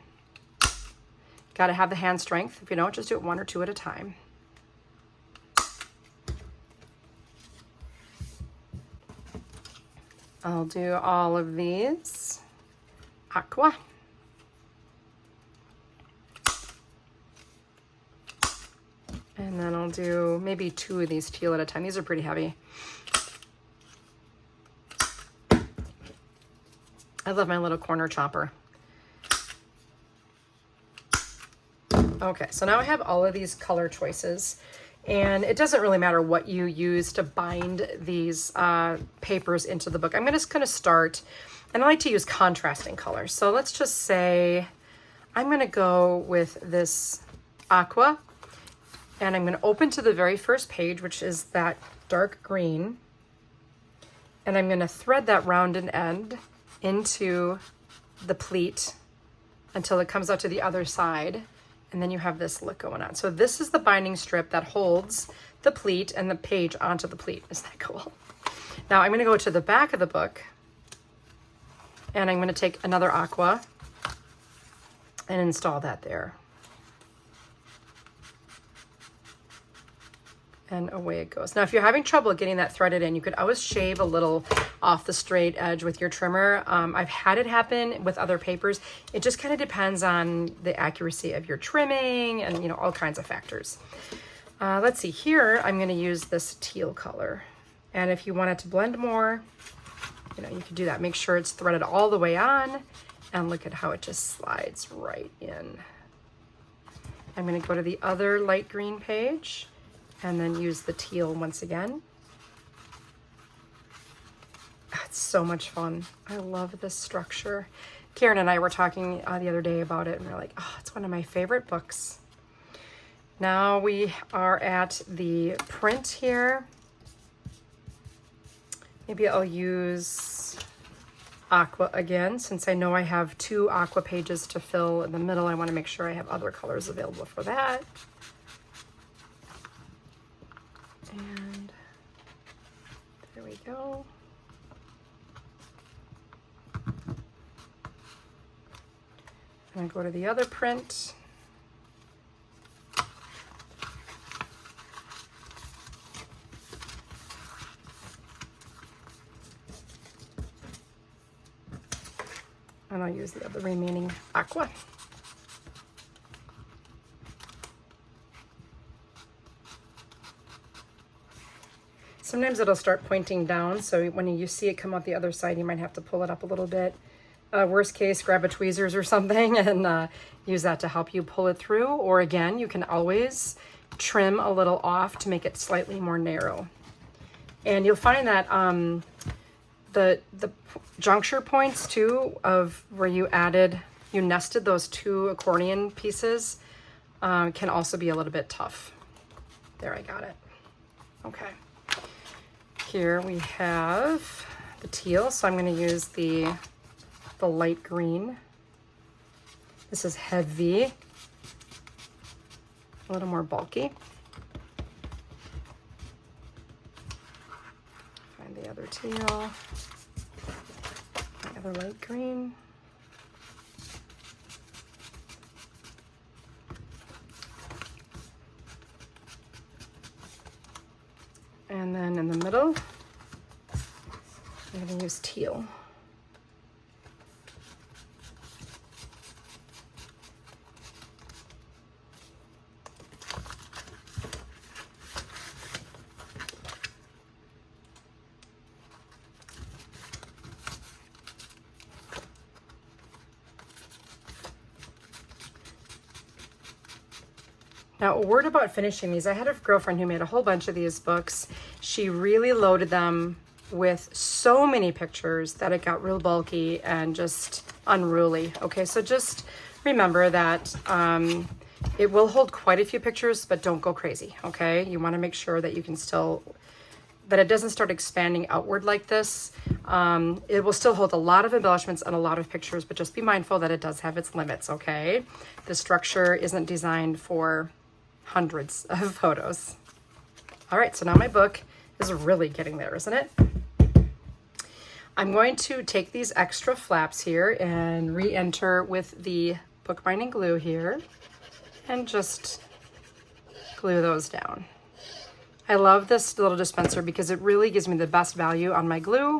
Gotta have the hand strength. If you don't, just do it 1 or 2 at a time. I'll do all of these. Aqua. And then I'll do maybe 2 of these teal at a time. These are pretty heavy. I love my little corner chopper. Okay, so now I have all of these color choices, and it doesn't really matter what you use to bind these papers into the book. I'm just gonna start, and I like to use contrasting colors. So let's just say I'm gonna go with this aqua, and I'm gonna open to the very first page, which is that dark green, and I'm gonna thread that rounded end into the pleat until it comes out to the other side, and then you have this look going on. So this is the binding strip that holds the pleat and the page onto the pleat. Isn't that cool? Now I'm gonna go to the back of the book, and I'm gonna take another aqua and install that there. And away it goes. Now, if you're having trouble getting that threaded in, you could always shave a little off the straight edge with your trimmer. I've had it happen with other papers. It just kind of depends on the accuracy of your trimming and, you know, all kinds of factors. Let's see here. I'm going to use this teal color. And if you want it to blend more, you know, you could do that. Make sure it's threaded all the way on, and look at how it just slides right in. I'm going to go to the other light green page and then use the teal once again. It's so much fun. I love this structure. Karen and I were talking the other day about it, and we're like, oh, it's one of my favorite books. Now we are at the print here. Maybe I'll use aqua again, since I know I have 2 aqua pages to fill in the middle. I want to make sure I have other colors available for that. And there we go. And I go to the other print. And I'll use the other remaining aqua. Sometimes it'll start pointing down, so when you see it come out the other side, you might have to pull it up a little bit. Worst case, grab a tweezers or something and use that to help you pull it through. Or again, you can always trim a little off to make it slightly more narrow. And you'll find that the juncture points too, of where you nested those 2 accordion pieces, can also be a little bit tough. There, I got it. Okay. Here we have the teal, so I'm going to use the light green. This is heavy, a little more bulky. Find the other teal, the other light green. And then in the middle, I'm going to use teal. Now, a word about finishing these. I had a girlfriend who made a whole bunch of these books. She really loaded them with so many pictures that it got real bulky and just unruly. Okay, so just remember that it will hold quite a few pictures, but don't go crazy, okay? You want to make sure that you can still, that it doesn't start expanding outward like this. It will still hold a lot of embellishments and a lot of pictures, but just be mindful that it does have its limits, okay? The structure isn't designed for hundreds of photos. All right, so now my book is really getting there, isn't it? I'm going to take these extra flaps here and re-enter with the bookbinding glue here and just glue those down. I love this little dispenser because it really gives me the best value on my glue.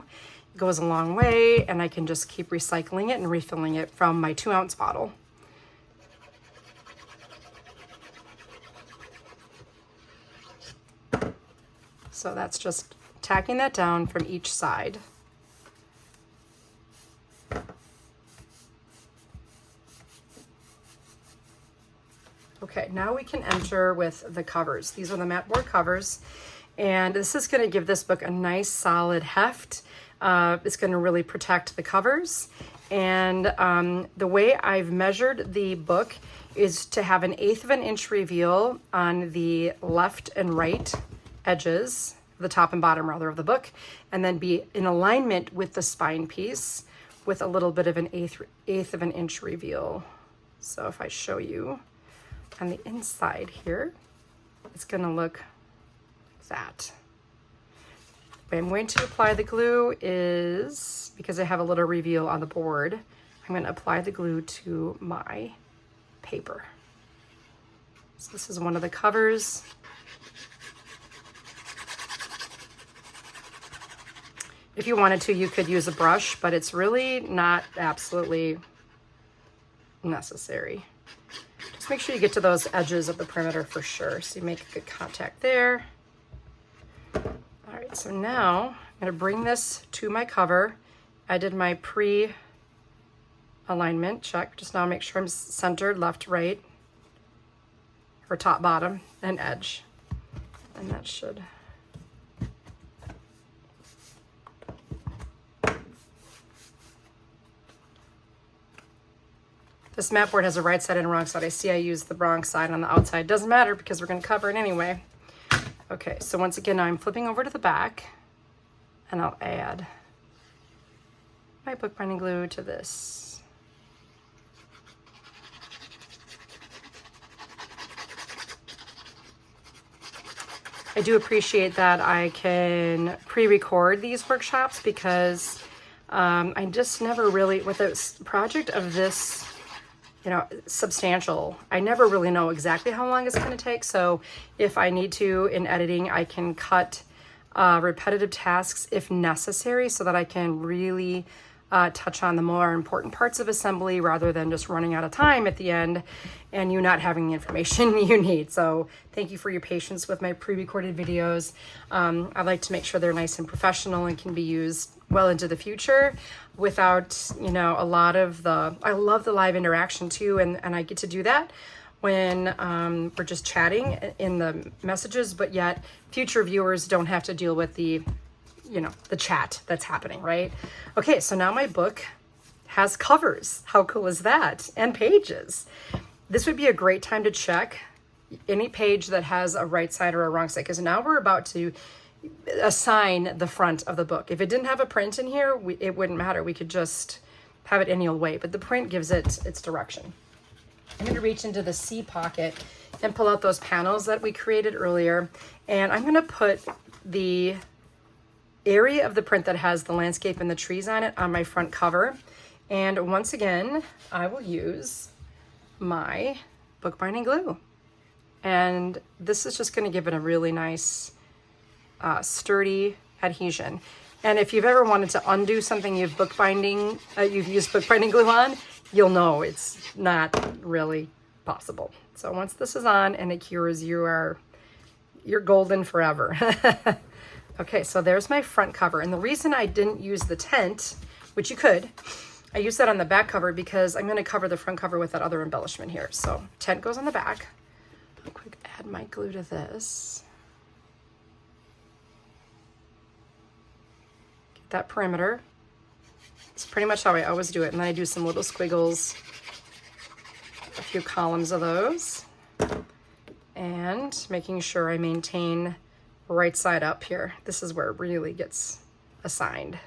It goes a long way, and I can just keep recycling it and refilling it from my 2-ounce bottle. So that's just tacking that down from each side. Okay, now we can enter with the covers. These are the matte board covers, and this is going to give this book a nice solid heft. It's going to really protect the covers, and the way I've measured the book is to have 1/8 of an inch reveal on the left and right edges, the top and bottom rather, of the book, and then be in alignment with the spine piece with a little bit of 1/8 of an inch reveal. So if I show you on the inside here, it's going to look like that. The way I'm going to apply the glue is, because I have a little reveal on the board, I'm going to apply the glue to my paper. So this is one of the covers. If you wanted to, you could use a brush, but it's really not absolutely necessary. Just make sure you get to those edges of the perimeter for sure, so you make good contact there. All right, so now I'm going to bring this to my cover. I did my pre-alignment check. Just now make sure I'm centered left, right, or top, bottom, and edge. And that should... This mat board has a right side and a wrong side. I see I used the wrong side on the outside. Doesn't matter because we're going to cover it anyway. Okay, so once again, now I'm flipping over to the back, and I'll add my bookbinding glue to this. I do appreciate that I can pre-record these workshops because I just never really, with a project of this, you know, substantial, I never really know exactly how long it's going to take. So if I need to in editing, I can cut repetitive tasks if necessary so that I can really touch on the more important parts of assembly rather than just running out of time at the end and you not having the information you need. So thank you for your patience with my pre-recorded videos. I like to make sure they're nice and professional and can be used well into the future without, you know, a lot of the, I love the live interaction too, and I get to do that when we're just chatting in the messages, but yet future viewers don't have to deal with the, you know, the chat that's happening, right? Okay, so now my book has covers. How cool is that? And pages. This would be a great time to check any page that has a right side or a wrong side, because now we're about to assign the front of the book. If it didn't have a print in here, it wouldn't matter. We could just have it any old way, but the print gives it its direction. I'm going to reach into the C pocket and pull out those panels that we created earlier. And I'm going to put the area of the print that has the landscape and the trees on it on my front cover. And once again, I will use my bookbinding glue. And this is just going to give it a really nice, sturdy adhesion. And if you've ever wanted to undo something you've used bookbinding glue on, you'll know it's not really possible. So once this is on and it cures, you're golden forever. Okay, so there's my front cover. And the reason I didn't use the tent, which you could, I used that on the back cover because I'm going to cover the front cover with that other embellishment here. So tent goes on the back. I'll quick add my glue to this. Get that perimeter. It's pretty much how I always do it. And then I do some little squiggles, a few columns of those, and making sure I maintain right side up here. This is where it really gets assigned.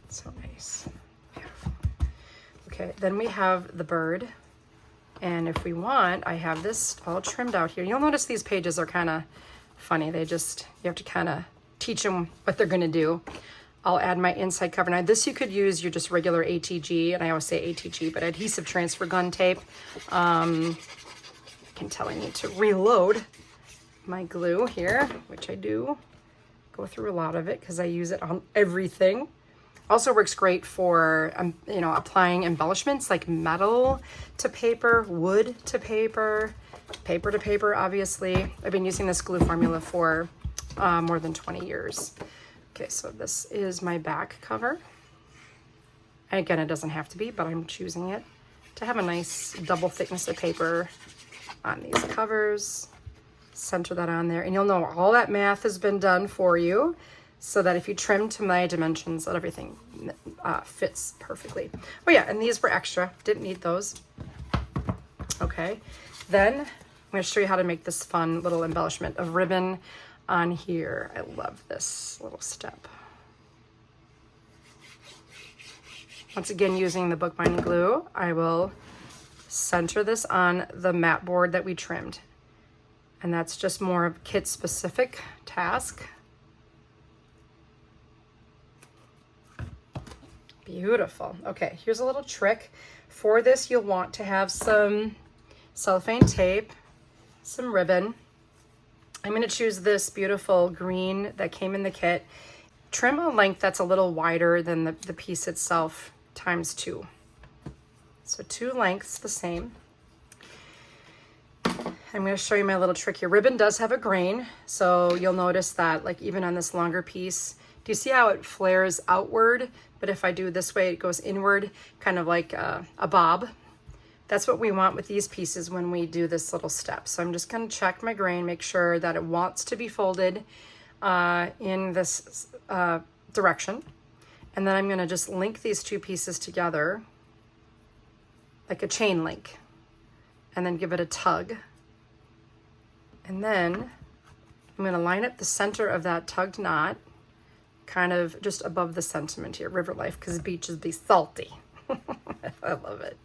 So nice. Beautiful. Okay, then we have the bird. And if we want, I have this all trimmed out here. You'll notice these pages are kind of funny. You have to kind of teach them what they're going to do. I'll add my inside cover. Now this you could use your just regular ATG, and I always say ATG, but adhesive transfer gun tape. I can tell I need to reload my glue here, which I do go through a lot of it because I use it on everything. Also works great for, applying embellishments like metal to paper, wood to paper, paper to paper, obviously. I've been using this glue formula for more than 20 years. Okay, so this is my back cover. And again, it doesn't have to be, but I'm choosing it to have a nice double thickness of paper on these covers. Center that on there, and you'll know all that math has been done for you so that if you trim to my dimensions, that everything fits perfectly. Oh yeah, and these were extra, didn't need those. Okay, then I'm going to show you how to make this fun little embellishment of ribbon on here. I love this little step. Once again, using the bookbinding glue, I will center this on the mat board that we trimmed. And that's just more of a kit specific task. Beautiful. Okay, here's a little trick. For this, you'll want to have some cellophane tape, some ribbon. I'm going to choose this beautiful green that came in the kit. Trim a length that's a little wider than the piece itself times 2. So 2 lengths the same. I'm going to show you my little trick here. Ribbon does have a grain, so you'll notice that, like even on this longer piece, do you see how it flares outward? But if I do this way, it goes inward, kind of like a bob. That's what we want with these pieces when we do this little step. So I'm just going to check my grain, make sure that it wants to be folded in this direction. And then I'm going to just link these 2 pieces together like a chain link, and then give it a tug. And then I'm going to line up the center of that tugged knot, kind of just above the sentiment here, river life, because beaches be salty. I love it.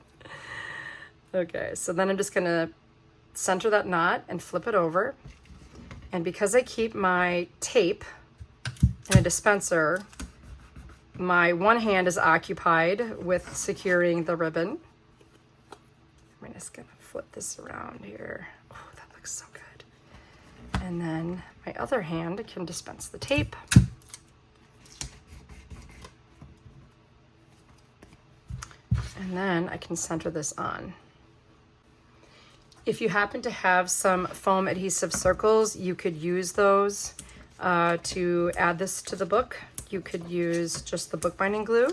Okay, so then I'm just going to center that knot and flip it over. And because I keep my tape in a dispenser, my one hand is occupied with securing the ribbon. I'm just going to flip this around here. Oh, that looks so good. And then my other hand can dispense the tape. And then I can center this on. If you happen to have some foam adhesive circles, you could use those to add this to the book. You could use just the bookbinding glue,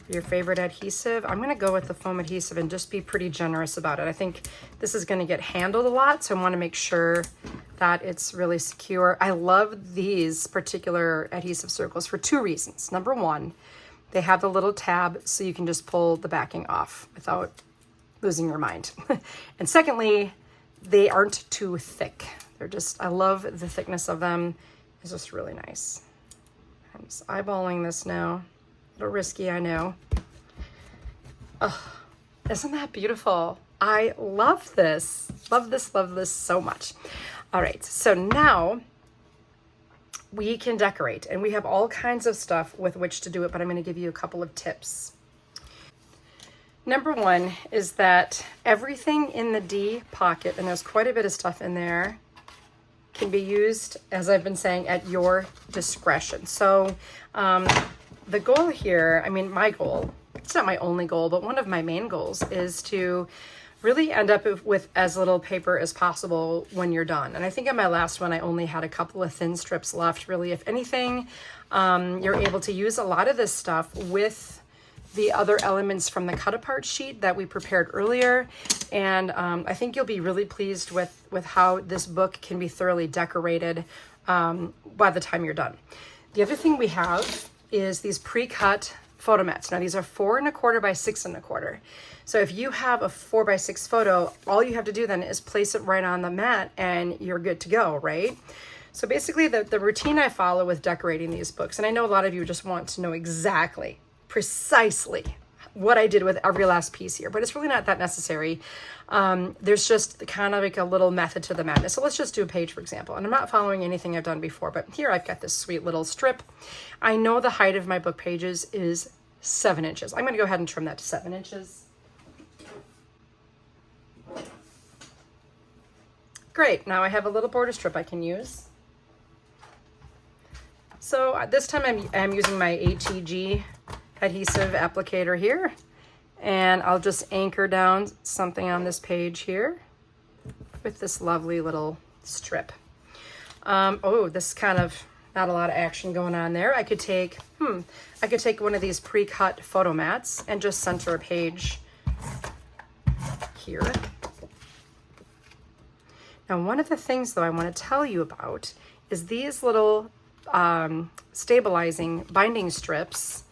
your favorite adhesive. I'm going to go with the foam adhesive and just be pretty generous about it. I think this is going to get handled a lot, so I want to make sure that it's really secure. I love these particular adhesive circles for 2 reasons. Number 1, they have the little tab so you can just pull the backing off without losing your mind. And secondly, they aren't too thick. They're just, I love the thickness of them. It's just really nice. I'm just eyeballing this now. A little risky, I know. Oh, isn't that beautiful? I love this. Love this, love this so much. All right, so now we can decorate, and we have all kinds of stuff with which to do it, but I'm going to give you a couple of tips. Number one is that everything in the D pocket, and there's quite a bit of stuff in there, can be used, as I've been saying, at your discretion. So the goal here, I mean, my goal, it's not my only goal, but one of my main goals is to really end up with as little paper as possible when you're done. And I think on my last one, I only had a couple of thin strips left. Really, if anything, you're able to use a lot of this stuff with the other elements from the cut-apart sheet that we prepared earlier. And I think you'll be really pleased with how this book can be thoroughly decorated by the time you're done. The other thing we have is these pre-cut photo mats. Now these are 4 1/4 by 6 1/4. So if you have a 4 by 6 photo, all you have to do then is place it right on the mat and you're good to go, right? So basically the routine I follow with decorating these books, and I know a lot of you just want to know exactly, precisely what I did with every last piece here, but it's really not that necessary. There's just kind of like a little method to the madness. So let's just do a page, for example, and I'm not following anything I've done before, but here I've got this sweet little strip. I know the height of my book pages is 7 inches. I'm going to go ahead and trim that to 7 inches. Great, now I have a little border strip I can use. So this time I'm using my ATG adhesive applicator here, and I'll just anchor down something on this page here with this lovely little strip. Oh, this is kind of not a lot of action going on there. I could take one of these pre-cut photo mats and just center a page here. Now, one of the things though I want to tell you about is these little stabilizing binding strips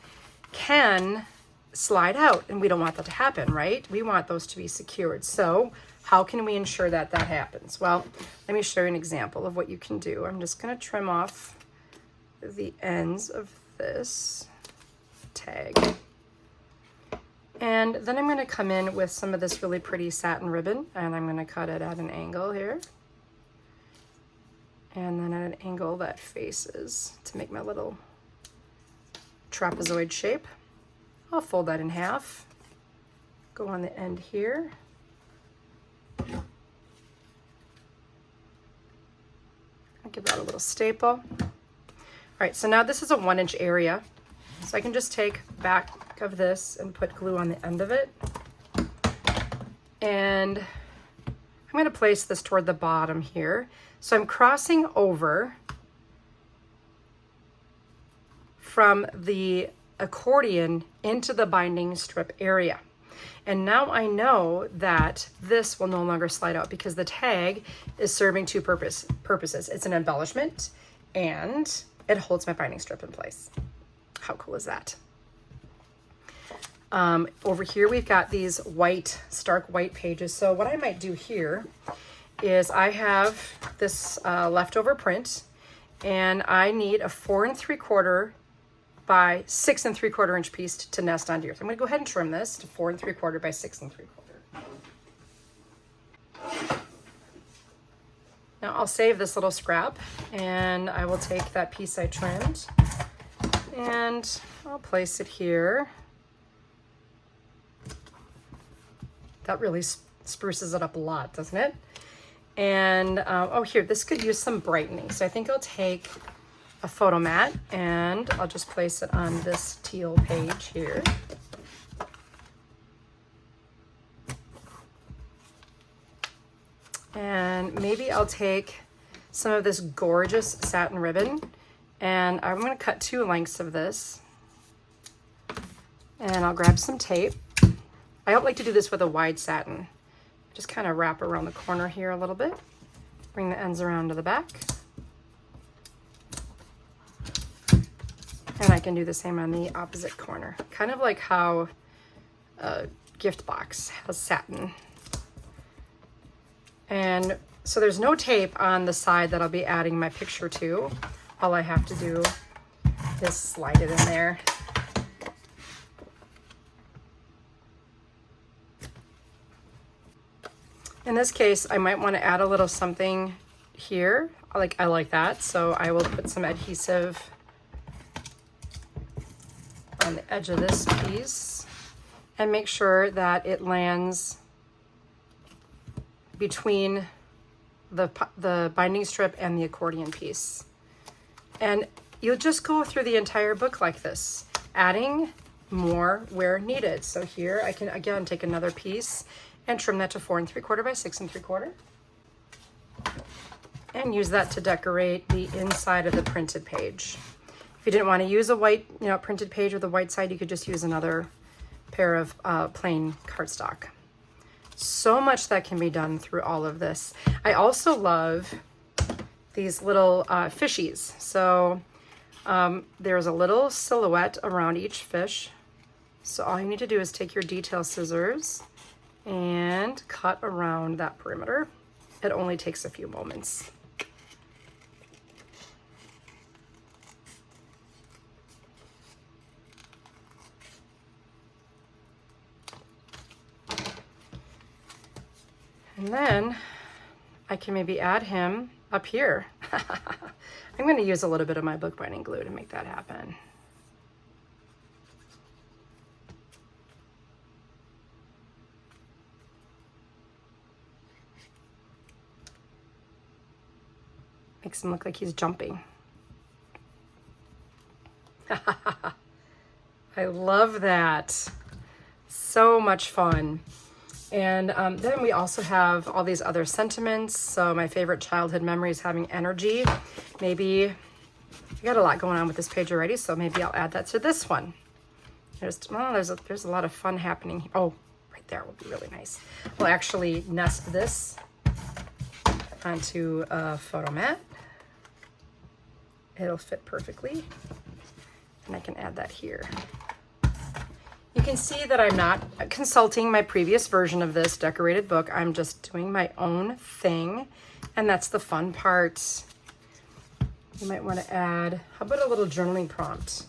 can slide out, and we don't want that to happen, right? We want those to be secured. So how can we ensure that that happens? Well, let me show you an example of what you can do. I'm just going to trim off the ends of this tag. And then I'm going to come in with some of this really pretty satin ribbon, and I'm going to cut it at an angle here. And then at an angle that faces to make my little trapezoid shape. I'll fold that in half, go on the end here. I'll give that a little staple. All right, so now this is a 1 inch area. So I can just take back of this and put glue on the end of it. And I'm going to place this toward the bottom here. So I'm crossing over from the accordion into the binding strip area. And now I know that this will no longer slide out because the tag is serving two purposes. It's an embellishment and it holds my binding strip in place. How cool is that? Over here we've got these white, stark white pages. So what I might do here is I have this leftover print, and I need a 4 3/4 by 6 3/4 inch piece to nest onto here. So I'm going to go ahead and trim this to 4 3/4 by 6 3/4. Now I'll save this little scrap, and I will take that piece I trimmed, and I'll place it here. That really spruces it up a lot, doesn't it? And oh, here, this could use some brightening. So I think I'll take a photo mat and I'll just place it on this teal page here. And maybe I'll take some of this gorgeous satin ribbon, and I'm going to cut 2 lengths of this. And I'll grab some tape. I don't like to do this with a wide satin. Just kind of wrap around the corner here a little bit. Bring the ends around to the back. And I can do the same on the opposite corner. Kind of like how a gift box has satin. And so there's no tape on the side that I'll be adding my picture to. All I have to do is slide it in there. In this case, I might want to add a little something here. I like that, so I will put some adhesive on the edge of this piece and make sure that it lands between the binding strip and the accordion piece. And you'll just go through the entire book like this, adding more where needed. So here I can again take another piece and trim that to 4 3/4 by 6 3/4 and use that to decorate the inside of the printed page. If you didn't want to use a white, printed page with a white side, you could just use another pair of plain cardstock. So much that can be done through all of this. I also love these little fishies. So there's a little silhouette around each fish. So all you need to do is take your detail scissors and cut around that perimeter. It only takes a few moments. And then I can maybe add him up here. I'm going to use a little bit of my bookbinding glue to make that happen. Makes him look like he's jumping. I love that. So much fun. And then we also have all these other sentiments. So my favorite childhood memory is having energy. Maybe I got a lot going on with this page already, so maybe I'll add that to this one. There's a lot of fun happening. Oh, right there will be really nice. We'll actually nest this onto a photo mat. It'll fit perfectly. And I can add that here. You can see that I'm not consulting my previous version of this decorated book. I'm just doing my own thing, and that's the fun part. You might want to add, how about a little journaling prompt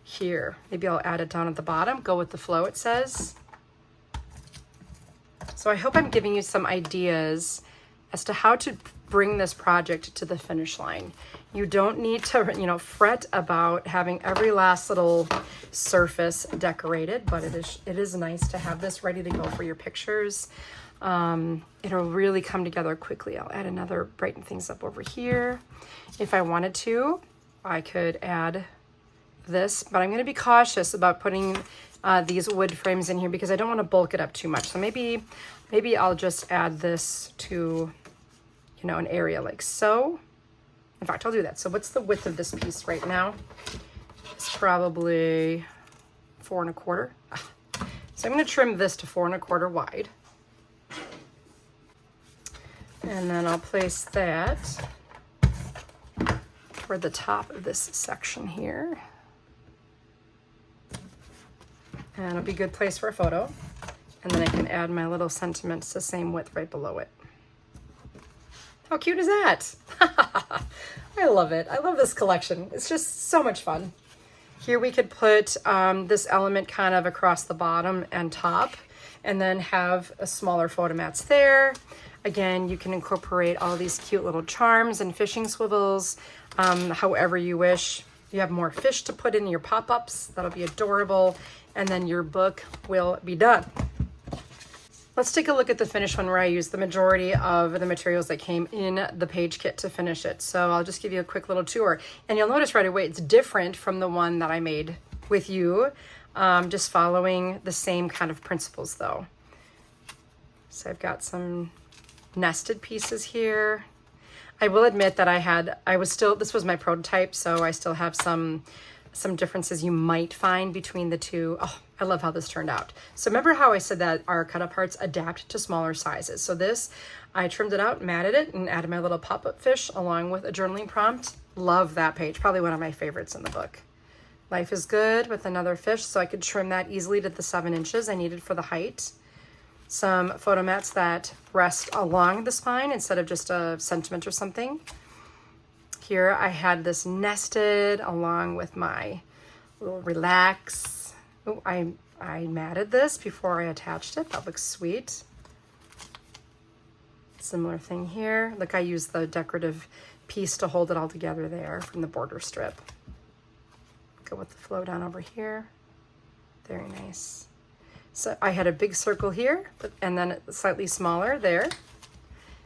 here? Maybe I'll add it down at the bottom. Go with the flow, it says. So I hope I'm giving you some ideas as to how to bring this project to the finish line. You don't need to, fret about having every last little surface decorated, but it is nice to have this ready to go for your pictures. It'll really come together quickly. I'll add another brighten things up over here. If I wanted to, I could add this, but I'm going to be cautious about putting these wood frames in here because I don't want to bulk it up too much. So maybe I'll just add this to an area like so. In fact, I'll do that. So what's the width of this piece right now? It's probably 4 1/4. So I'm going to trim this to 4 1/4 wide. And then I'll place that toward the top of this section here. And it'll be a good place for a photo. And then I can add my little sentiments the same width right below it. How cute is that? I love it. I love this collection. It's just so much fun. Here we could put this element kind of across the bottom and top, and then have a smaller photo mats there. Again, you can incorporate all these cute little charms and fishing swivels, however you wish. You have more fish to put in your pop-ups. That'll be adorable. And then your book will be done. Let's take a look at the finished one where I used the majority of the materials that came in the page kit to finish it. So I'll just give you a quick little tour. And you'll notice right away it's different from the one that I made with you, just following the same kind of principles though. So I've got some nested pieces here. I will admit that this was my prototype, so I still have some differences you might find between the two. Oh, I love how this turned out. So remember how I said that our Cutaparts adapt to smaller sizes. So this, I trimmed it out, matted it, and added my little pop-up fish along with a journaling prompt. Love that page, probably one of my favorites in the book. Life is good with another fish, so I could trim that easily to the 7 inches I needed for the height. Some photo mats that rest along the spine instead of just a sentiment or something. Here I had this nested along with my little relax. Oh, I matted this before I attached it. That looks sweet. Similar thing here. Look, I used the decorative piece to hold it all together there from the border strip. Go with the flow down over here. Very nice. So I had a big circle here, and then slightly smaller there.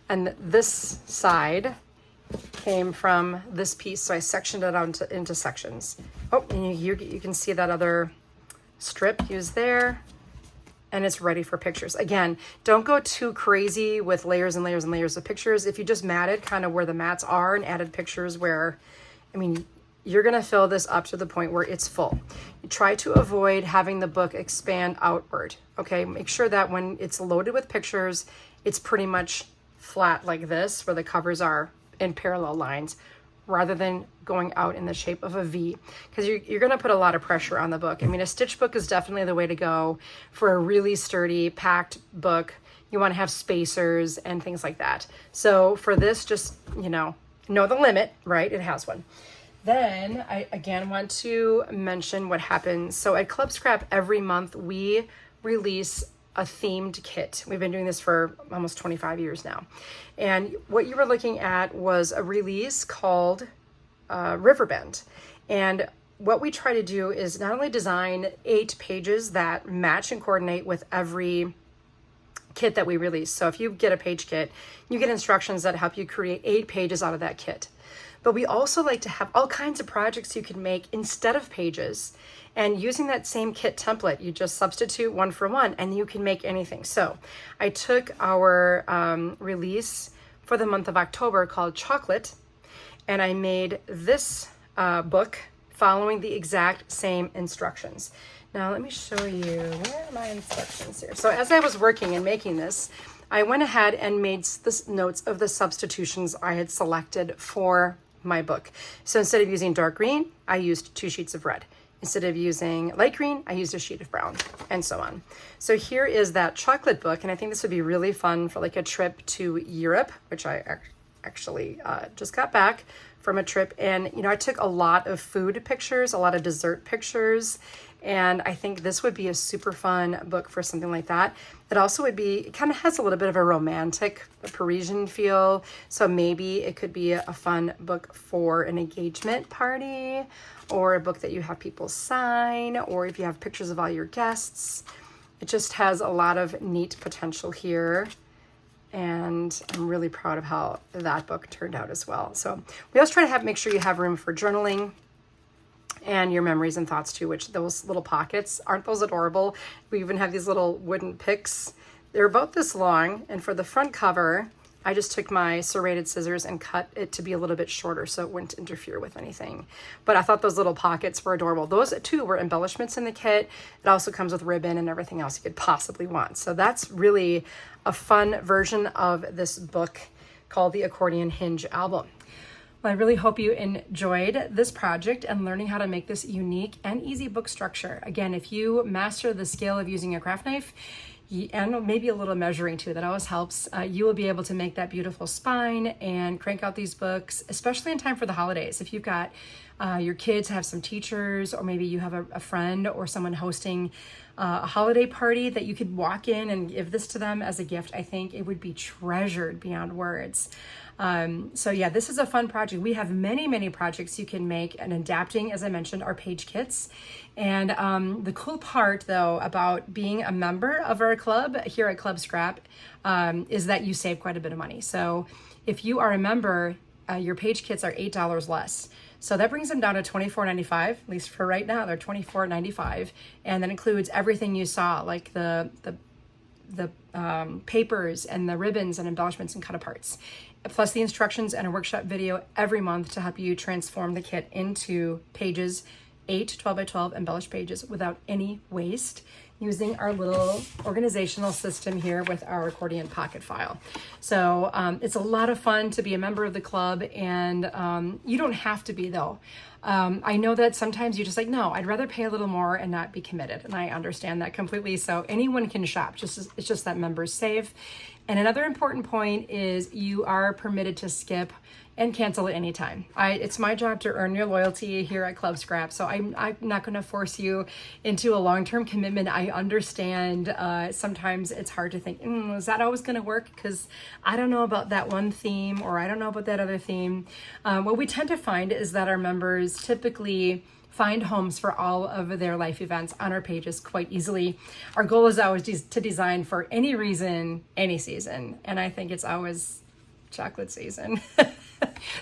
And this side came from this piece, so I sectioned it out into sections. Oh, and you can see that other strip used there, and it's ready for pictures. Again, don't go too crazy with layers and layers and layers of pictures. If you just matted kind of where the mats are and added pictures where, I mean, you're gonna fill this up to the point where it's full. You try to avoid having the book expand outward, okay? Make sure that when it's loaded with pictures, it's pretty much flat like this, where the covers are in parallel lines, rather than going out in the shape of a V, because you're gonna put a lot of pressure on the book. I mean, a stitch book is definitely the way to go for a really sturdy, packed book. You wanna have spacers and things like that. So for this, just, know the limit, right? It has one. Then I again want to mention what happens. So at Club Scrap, every month we release a themed kit. We've been doing this for almost 25 years now. And what you were looking at was a release called Riverbend. And what we try to do is not only design 8 pages that match and coordinate with every kit that we release. So if you get a page kit, you get instructions that help you create 8 pages out of that kit. But we also like to have all kinds of projects you can make instead of pages. And using that same kit template, you just substitute one for one and you can make anything. So I took our release for the month of October called Chocolate, and I made this book following the exact same instructions. Now let me show you, where are my instructions here? So as I was working and making this, I went ahead and made the notes of the substitutions I had selected for my book. So instead of using dark green, I used 2 sheets of red. Instead of using light green, I used a sheet of brown, and so on. So here is that chocolate book, and I think this would be really fun for like a trip to Europe, which I actually just got back from a trip. And, I took a lot of food pictures, a lot of dessert pictures, and I think this would be a super fun book for something like that. It also would be, it kind of has a little bit of a romantic, Parisian feel. So maybe it could be a fun book for an engagement party, or a book that you have people sign, or if you have pictures of all your guests. It just has a lot of neat potential here. And I'm really proud of how that book turned out as well. So we always try to make sure you have room for journaling and your memories and thoughts too, which those little pockets, aren't those adorable? We even have these little wooden picks. They're about this long, and for the front cover, I just took my serrated scissors and cut it to be a little bit shorter so it wouldn't interfere with anything. But I thought those little pockets were adorable. Those too were embellishments in the kit. It also comes with ribbon and everything else you could possibly want. So that's really a fun version of this book called the Accordion Hinge album. Well, I really hope you enjoyed this project and learning how to make this unique and easy book structure. Again, if you master the skill of using a craft knife, and maybe a little measuring too, that always helps, you will be able to make that beautiful spine and crank out these books, especially in time for the holidays. If you've got your kids have some teachers, or maybe you have a friend or someone hosting a holiday party that you could walk in and give this to them as a gift, I think it would be treasured beyond words. So yeah, this is a fun project. We have many, many projects you can make, and adapting, as I mentioned, our page kits. And the cool part though about being a member of our club here at Club Scrap is that you save quite a bit of money. So if you are a member, your page kits are $8 less. So that brings them down to $24.95, at least for right now. They're $24.95, and that includes everything you saw, like the papers and the ribbons and embellishments and Cutaparts, plus the instructions and a workshop video every month to help you transform the kit into pages, 8 12 by 12 embellished pages without any waste, using our little organizational system here with our accordion pocket file. So it's a lot of fun to be a member of the club, and you don't have to be though. I know that sometimes you're just like, no, I'd rather pay a little more and not be committed. And I understand that completely. So anyone can shop, it's just that members save. And another important point is you are permitted to skip and cancel at any time. It's my job to earn your loyalty here at Club Scrap, so I'm not going to force you into a long-term commitment. I understand sometimes it's hard to think, is that always going to work? Because I don't know about that one theme, or I don't know about that other theme. What we tend to find is that our members typically find homes for all of their life events on our pages quite easily. Our goal is always to design for any reason, any season, and I think it's always chocolate season.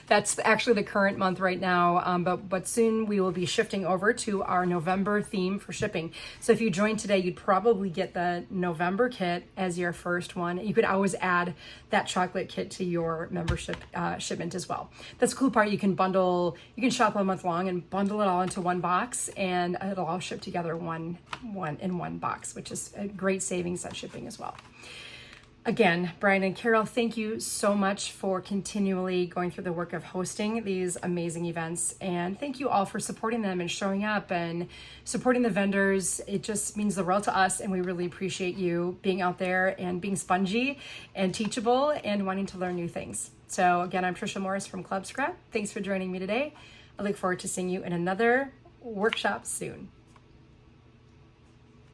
That's actually the current month right now, but soon we will be shifting over to our November theme for shipping. So if you join today, you'd probably get the November kit as your first one. You could always add that chocolate kit to your membership shipment as well. That's the cool part. You can shop all month long and bundle it all into one box, and it'll all ship together in one box, which is a great savings on shipping as well. Again, Brian and Carol, thank you so much for continually going through the work of hosting these amazing events. And thank you all for supporting them and showing up and supporting the vendors. It just means the world to us, and we really appreciate you being out there and being spongy and teachable and wanting to learn new things. So again, I'm Tricia Morris from Club Scrap. Thanks for joining me today. I look forward to seeing you in another workshop soon.